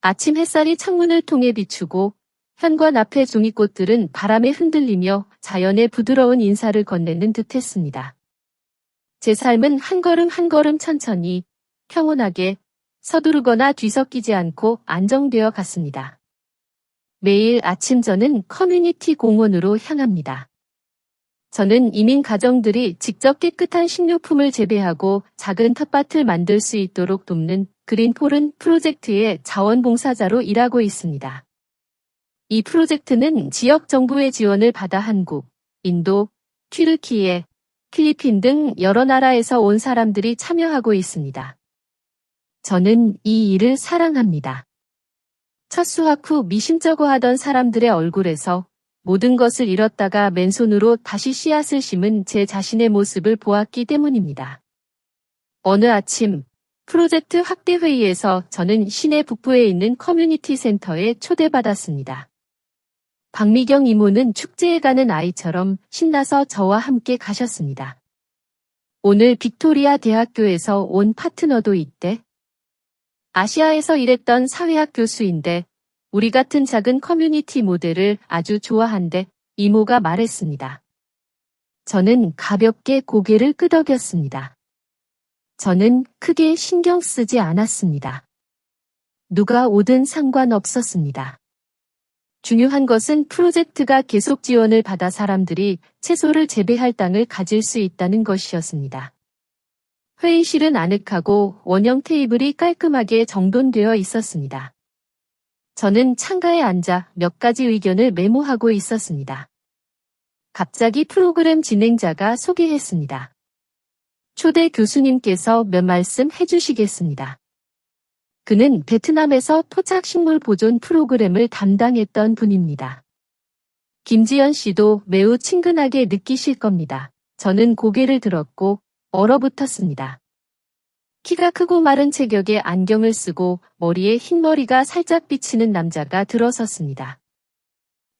아침 햇살이 창문을 통해 비추고 현관 앞의 종이꽃들은 바람에 흔들리며 자연의 부드러운 인사를 건네는 듯했습니다. 제 삶은 한 걸음 한 걸음 천천히 평온하게 서두르거나 뒤섞이지 않고 안정되어 갔습니다. 매일 아침 저는 커뮤니티 공원으로 향합니다. 저는 이민 가정들이 직접 깨끗한 식료품을 재배하고 작은 텃밭을 만들 수 있도록 돕는 그린폴은 프로젝트의 자원봉사자로 일하고 있습니다. 이 프로젝트는 지역 정부의 지원을 받아 한국, 인도, 튀르키예, 필리핀 등 여러 나라에서 온 사람들이 참여하고 있습니다. 저는 이 일을 사랑합니다. 첫 수학 후 미심쩍어하던 사람들의 얼굴에서 모든 것을 잃었다가 맨손으로 다시 씨앗을 심은 제 자신의 모습을 보았기 때문입니다. 어느 아침 프로젝트 확대 회의에서 저는 시내 북부에 있는 커뮤니티 센터에 초대받았습니다. 박미경 이모는 축제에 가는 아이처럼 신나서 저와 함께 가셨습니다. 오늘 빅토리아 대학교에서 온 파트너도 있대. 아시아에서 일했던 사회학 교수인데 우리 같은 작은 커뮤니티 모델을 아주 좋아한대. 이모가 말했습니다. 저는 가볍게 고개를 끄덕였습니다. 저는 크게 신경 쓰지 않았습니다. 누가 오든 상관없었습니다. 중요한 것은 프로젝트가 계속 지원을 받아 사람들이 채소를 재배할 땅을 가질 수 있다는 것이었습니다. 회의실은 아늑하고 원형 테이블이 깔끔하게 정돈되어 있었습니다. 저는 창가에 앉아 몇 가지 의견을 메모하고 있었습니다. 갑자기 프로그램 진행자가 소개했습니다. 초대 교수님께서 몇 말씀 해주시겠습니다. 그는 베트남에서 토착식물 보존 프로그램을 담당했던 분입니다. 김지연 씨도 매우 친근하게 느끼실 겁니다. 저는 고개를 들었고 얼어붙었습니다. 키가 크고 마른 체격에 안경을 쓰고 머리에 흰머리가 살짝 비치는 남자가 들어섰습니다.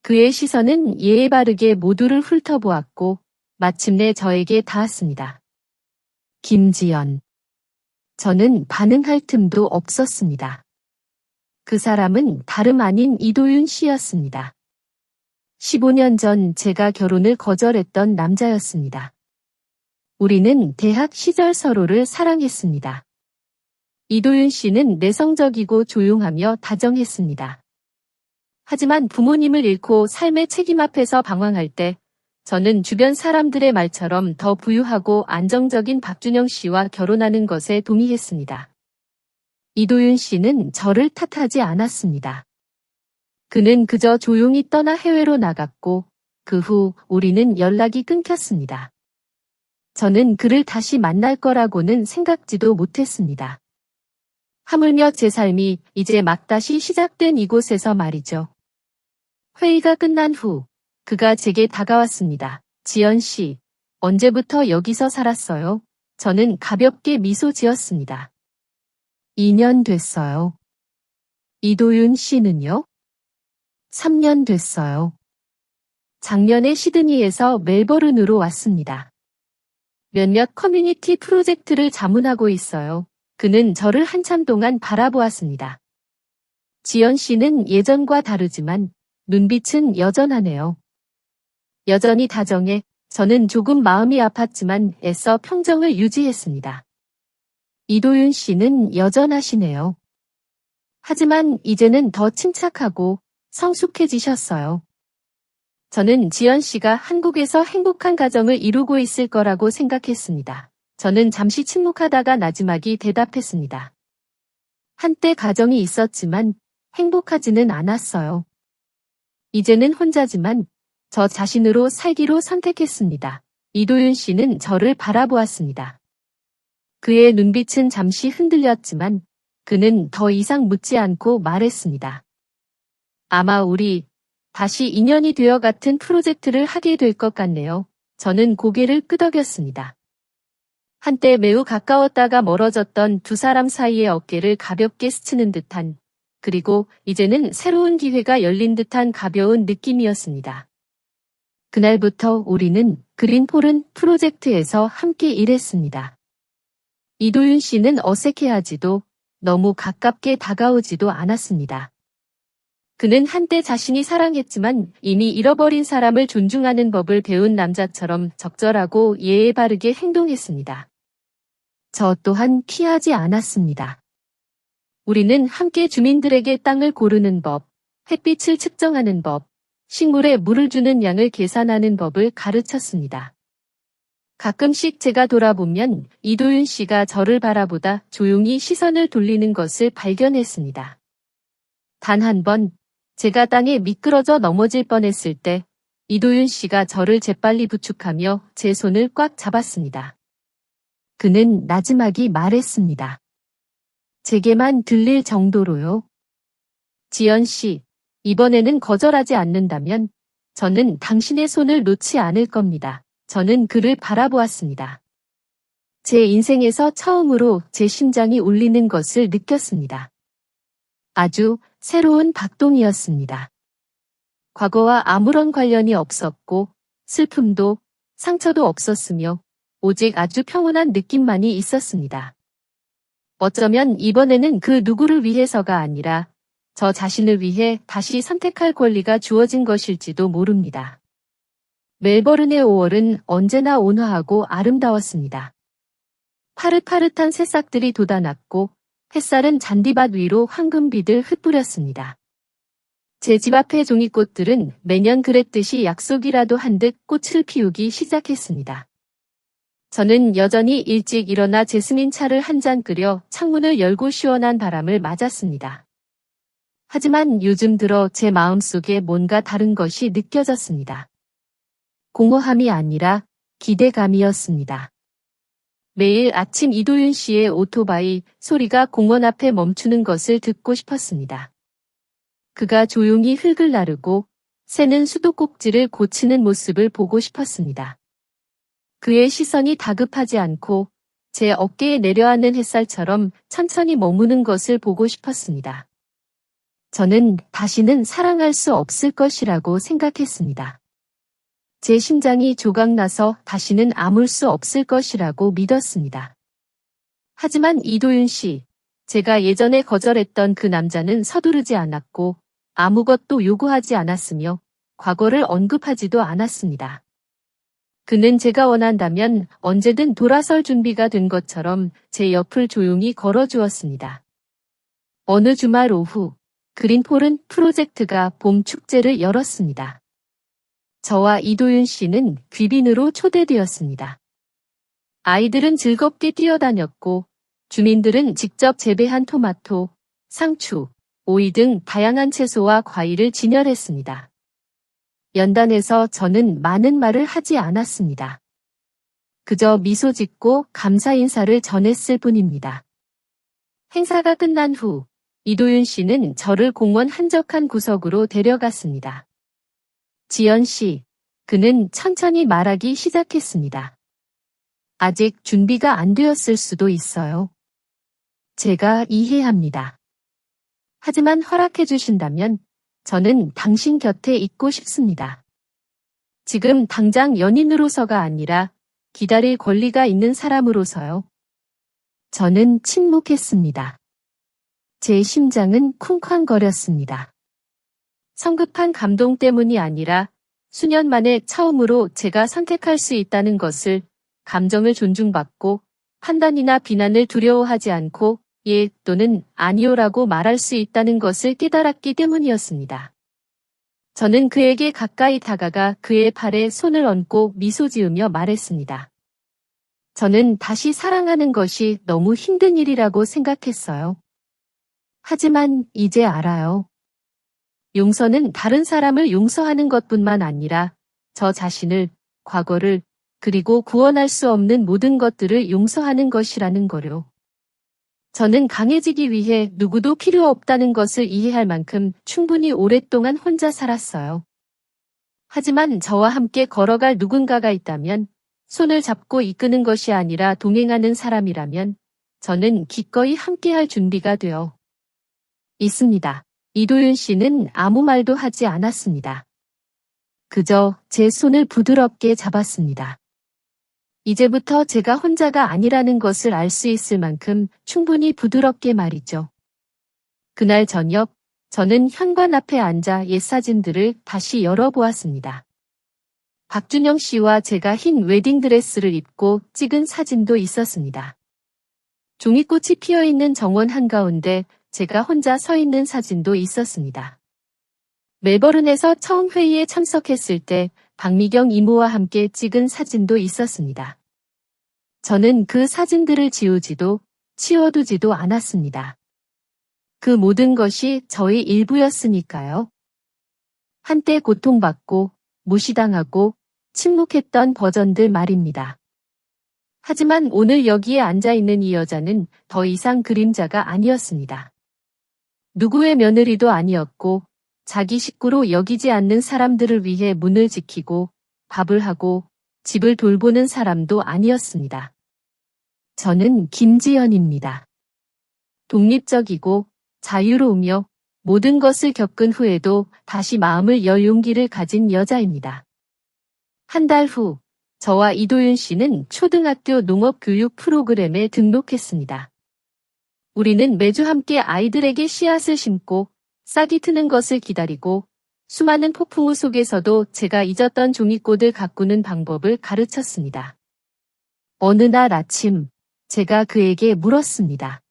그의 시선은 예의 바르게 모두를 훑어보았고 마침내 저에게 닿았습니다. 김지연. 저는 반응할 틈도 없었습니다. 그 사람은 다름 아닌 이도윤 씨였습니다. 15년 전 제가 결혼을 거절했던 남자였습니다. 우리는 대학 시절 서로를 사랑했습니다. 이도윤 씨는 내성적이고 조용하며 다정했습니다. 하지만 부모님을 잃고 삶의 책임 앞에서 방황할 때 저는 주변 사람들의 말처럼 더 부유하고 안정적인 박준영 씨와 결혼하는 것에 동의했습니다. 이도윤 씨는 저를 탓하지 않았습니다. 그는 그저 조용히 떠나 해외로 나갔고 그 후 우리는 연락이 끊겼습니다. 저는 그를 다시 만날 거라고는 생각지도 못했습니다. 하물며 제 삶이 이제 막 다시 시작된 이곳에서 말이죠. 회의가 끝난 후 그가 제게 다가왔습니다. 지연 씨, 언제부터 여기서 살았어요? 저는 가볍게 미소 지었습니다. 2년 됐어요. 이도윤 씨는요? 3년 됐어요. 작년에 시드니에서 멜버른으로 왔습니다. 몇몇 커뮤니티 프로젝트를 자문하고 있어요. 그는 저를 한참 동안 바라보았습니다. 지연 씨는 예전과 다르지만 눈빛은 여전하네요. 여전히 다정해 저는 조금 마음이 아팠지만 애써 평정을 유지했습니다. 이도윤 씨는 여전하시네요. 하지만 이제는 더 침착하고 성숙해지셨어요. 저는 지연 씨가 한국에서 행복한 가정을 이루고 있을 거라고 생각했습니다. 저는 잠시 침묵하다가 나지막이 대답했습니다. 한때 가정이 있었지만 행복하지는 않았어요. 이제는 혼자지만 저 자신으로 살기로 선택했습니다. 이도윤 씨는 저를 바라보았습니다. 그의 눈빛은 잠시 흔들렸지만 그는 더 이상 묻지 않고 말했습니다. 아마 우리 다시 인연이 되어 같은 프로젝트를 하게 될 것 같네요. 저는 고개를 끄덕였습니다. 한때 매우 가까웠다가 멀어졌던 두 사람 사이의 어깨를 가볍게 스치는 듯한, 그리고 이제는 새로운 기회가 열린 듯한 가벼운 느낌이었습니다. 그날부터 우리는 그린폴은 프로젝트에서 함께 일했습니다. 이도윤 씨는 어색해하지도 너무 가깝게 다가오지도 않았습니다. 그는 한때 자신이 사랑했지만 이미 잃어버린 사람을 존중하는 법을 배운 남자처럼 적절하고 예의 바르게 행동했습니다. 저 또한 피하지 않았습니다. 우리는 함께 주민들에게 땅을 고르는 법, 햇빛을 측정하는 법, 식물에 물을 주는 양을 계산하는 법을 가르쳤습니다. 가끔씩 제가 돌아보면 이도윤 씨가 저를 바라보다 조용히 시선을 돌리는 것을 발견했습니다. 단 한 번 제가 땅에 미끄러져 넘어질 뻔했을 때 이도윤 씨가 저를 재빨리 부축하며 제 손을 꽉 잡았습니다. 그는 나지막이 말했습니다. 제게만 들릴 정도로요. 지연 씨, 이번에는 거절하지 않는다면 저는 당신의 손을 놓지 않을 겁니다. 저는 그를 바라보았습니다. 제 인생에서 처음으로 제 심장이 울리는 것을 느꼈습니다. 아주 새로운 박동이었습니다. 과거와 아무런 관련이 없었고 슬픔도 상처도 없었으며 오직 아주 평온한 느낌만이 있었습니다. 어쩌면 이번에는 그 누구를 위해서가 아니라 저 자신을 위해 다시 선택할 권리가 주어진 것일지도 모릅니다. 멜버른의 5월은 언제나 온화하고 아름다웠습니다. 파릇파릇한 새싹들이 돋아났고 햇살은 잔디밭 위로 황금빛을 흩뿌렸습니다. 제 집 앞의 종이꽃들은 매년 그랬듯이 약속이라도 한 듯 꽃을 피우기 시작했습니다. 저는 여전히 일찍 일어나 제스민 차를 한 잔 끓여 창문을 열고 시원한 바람을 맞았습니다. 하지만 요즘 들어 제 마음속에 뭔가 다른 것이 느껴졌습니다. 공허함이 아니라 기대감이었습니다. 매일 아침 이도윤 씨의 오토바이 소리가 공원 앞에 멈추는 것을 듣고 싶었습니다. 그가 조용히 흙을 나르고 새는 수도꼭지를 고치는 모습을 보고 싶었습니다. 그의 시선이 다급하지 않고 제 어깨에 내려앉는 햇살처럼 천천히 머무는 것을 보고 싶었습니다. 저는 다시는 사랑할 수 없을 것이라고 생각했습니다. 제 심장이 조각나서 다시는 아물 수 없을 것이라고 믿었습니다. 하지만 이도윤 씨, 제가 예전에 거절했던 그 남자는 서두르지 않았고 아무것도 요구하지 않았으며 과거를 언급하지도 않았습니다. 그는 제가 원한다면 언제든 돌아설 준비가 된 것처럼 제 옆을 조용히 걸어주었습니다. 어느 주말 오후, 그린폴은 프로젝트가 봄 축제를 열었습니다. 저와 이도윤 씨는 귀빈으로 초대되었습니다. 아이들은 즐겁게 뛰어다녔고 주민들은 직접 재배한 토마토, 상추, 오이 등 다양한 채소와 과일을 진열했습니다. 연단에서 저는 많은 말을 하지 않았습니다. 그저 미소 짓고 감사 인사를 전했을 뿐입니다. 행사가 끝난 후 이도윤 씨는 저를 공원 한적한 구석으로 데려갔습니다. 지연 씨, 그는 천천히 말하기 시작했습니다. 아직 준비가 안 되었을 수도 있어요. 제가 이해합니다. 하지만 허락해 주신다면 저는 당신 곁에 있고 싶습니다. 지금 당장 연인으로서가 아니라 기다릴 권리가 있는 사람으로서요. 저는 침묵했습니다. 제 심장은 쿵쾅거렸습니다. 성급한 감동 때문이 아니라 수년 만에 처음으로 제가 선택할 수 있다는 것을, 감정을 존중받고 판단이나 비난을 두려워하지 않고 예 또는 아니요라고 말할 수 있다는 것을 깨달았기 때문이었습니다. 저는 그에게 가까이 다가가 그의 팔에 손을 얹고 미소 지으며 말했습니다. 저는 다시 사랑하는 것이 너무 힘든 일이라고 생각했어요. 하지만 이제 알아요. 용서는 다른 사람을 용서하는 것뿐만 아니라 저 자신을, 과거를, 그리고 구원할 수 없는 모든 것들을 용서하는 것이라는 거요. 저는 강해지기 위해 누구도 필요 없다는 것을 이해할 만큼 충분히 오랫동안 혼자 살았어요. 하지만 저와 함께 걸어갈 누군가가 있다면, 손을 잡고 이끄는 것이 아니라 동행하는 사람이라면 저는 기꺼이 함께할 준비가 되어 있습니다. 이도윤 씨는 아무 말도 하지 않았습니다. 그저 제 손을 부드럽게 잡았습니다. 이제부터 제가 혼자가 아니라는 것을 알 수 있을 만큼 충분히 부드럽게 말이죠. 그날 저녁, 저는 현관 앞에 앉아 옛 사진들을 다시 열어보았습니다. 박준영 씨와 제가 흰 웨딩드레스를 입고 찍은 사진도 있었습니다. 종이꽃이 피어있는 정원 한가운데 제가 혼자 서 있는 사진도 있었습니다. 멜버른에서 처음 회의에 참석했을 때 박미경 이모와 함께 찍은 사진도 있었습니다. 저는 그 사진들을 지우지도 치워두지도 않았습니다. 그 모든 것이 저의 일부였으니까요. 한때 고통받고 무시당하고 침묵했던 버전들 말입니다. 하지만 오늘 여기에 앉아있는 이 여자는 더 이상 그림자가 아니었습니다. 누구의 며느리도 아니었고 자기 식구로 여기지 않는 사람들을 위해 문을 지키고 밥을 하고 집을 돌보는 사람도 아니었습니다. 저는 김지연입니다. 독립적이고 자유로우며 모든 것을 겪은 후에도 다시 마음을 열 용기를 가진 여자입니다. 한 달 후, 저와 이도윤 씨는 초등학교 농업교육 프로그램에 등록했습니다. 우리는 매주 함께 아이들에게 씨앗을 심고 싹이 트는 것을 기다리고 수많은 폭풍우 속에서도 제가 잊었던 종이꽃을 가꾸는 방법을 가르쳤습니다. 어느 날 아침, 제가 그에게 물었습니다.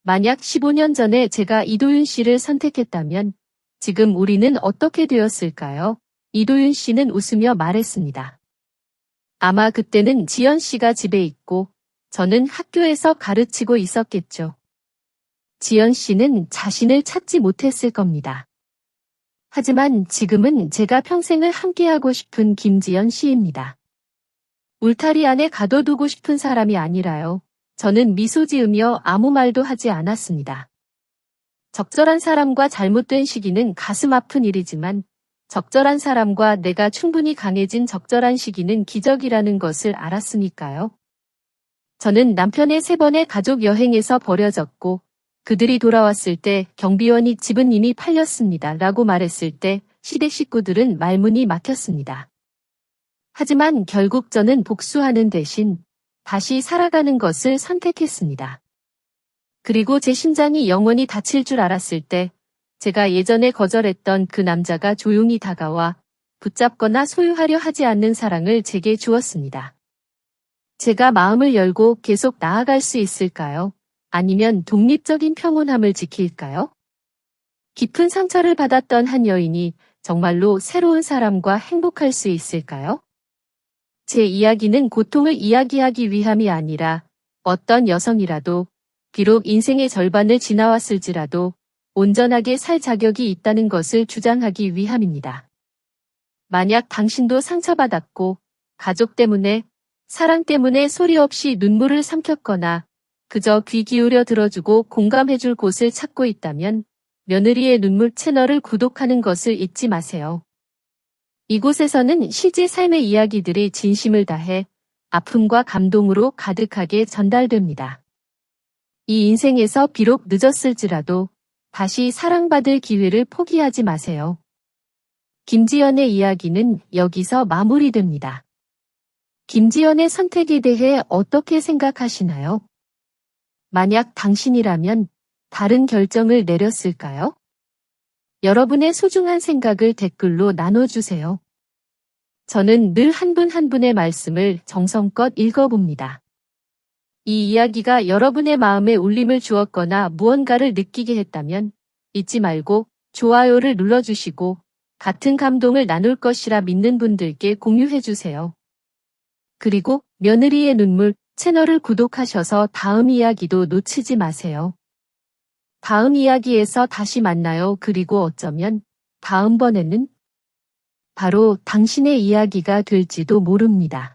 만약 15년 전에 제가 이도윤 씨를 선택했다면 지금 우리는 어떻게 되었을까요? 이도윤 씨는 웃으며 말했습니다. 아마 그때는 지연 씨가 집에 있고 저는 학교에서 가르치고 있었겠죠. 지연 씨는 자신을 찾지 못했을 겁니다. 하지만 지금은 제가 평생을 함께하고 싶은 김지연 씨입니다. 울타리 안에 가둬두고 싶은 사람이 아니라요. 저는 미소 지으며 아무 말도 하지 않았습니다. 적절한 사람과 잘못된 시기는 가슴 아픈 일이지만 적절한 사람과 내가 충분히 강해진 적절한 시기는 기적이라는 것을 알았으니까요. 저는 남편의 3번의 가족 여행에서 버려졌고 그들이 돌아왔을 때 경비원이 집은 이미 팔렸습니다 라고 말했을 때 시댁 식구들은 말문이 막혔습니다. 하지만 결국 저는 복수하는 대신 다시 살아가는 것을 선택했습니다. 그리고 제 심장이 영원히 다칠 줄 알았을 때 제가 예전에 거절했던 그 남자가 조용히 다가와 붙잡거나 소유하려 하지 않는 사랑을 제게 주었습니다. 제가 마음을 열고 계속 나아갈 수 있을까요? 아니면 독립적인 평온함을 지킬까요? 깊은 상처를 받았던 한 여인이 정말로 새로운 사람과 행복할 수 있을까요? 제 이야기는 고통을 이야기하기 위함이 아니라 어떤 여성이라도 비록 인생의 절반을 지나왔을지라도 온전하게 살 자격이 있다는 것을 주장하기 위함입니다. 만약 당신도 상처받았고 가족 때문에 사랑 때문에 소리 없이 눈물을 삼켰거나 그저 귀 기울여 들어주고 공감해줄 곳을 찾고 있다면 며느리의 눈물 채널을 구독하는 것을 잊지 마세요. 이곳에서는 실제 삶의 이야기들이 진심을 다해 아픔과 감동으로 가득하게 전달됩니다. 이 인생에서 비록 늦었을지라도 다시 사랑받을 기회를 포기하지 마세요. 김지연의 이야기는 여기서 마무리됩니다. 김지연의 선택에 대해 어떻게 생각하시나요? 만약 당신이라면 다른 결정을 내렸을까요? 여러분의 소중한 생각을 댓글로 나눠주세요. 저는 늘 한 분 한 분의 말씀을 정성껏 읽어봅니다. 이 이야기가 여러분의 마음에 울림을 주었거나 무언가를 느끼게 했다면 잊지 말고 좋아요를 눌러주시고 같은 감동을 나눌 것이라 믿는 분들께 공유해주세요. 그리고 며느리의 눈물 채널을 구독하셔서 다음 이야기도 놓치지 마세요. 다음 이야기에서 다시 만나요. 그리고 어쩌면 다음번에는 바로 당신의 이야기가 될지도 모릅니다.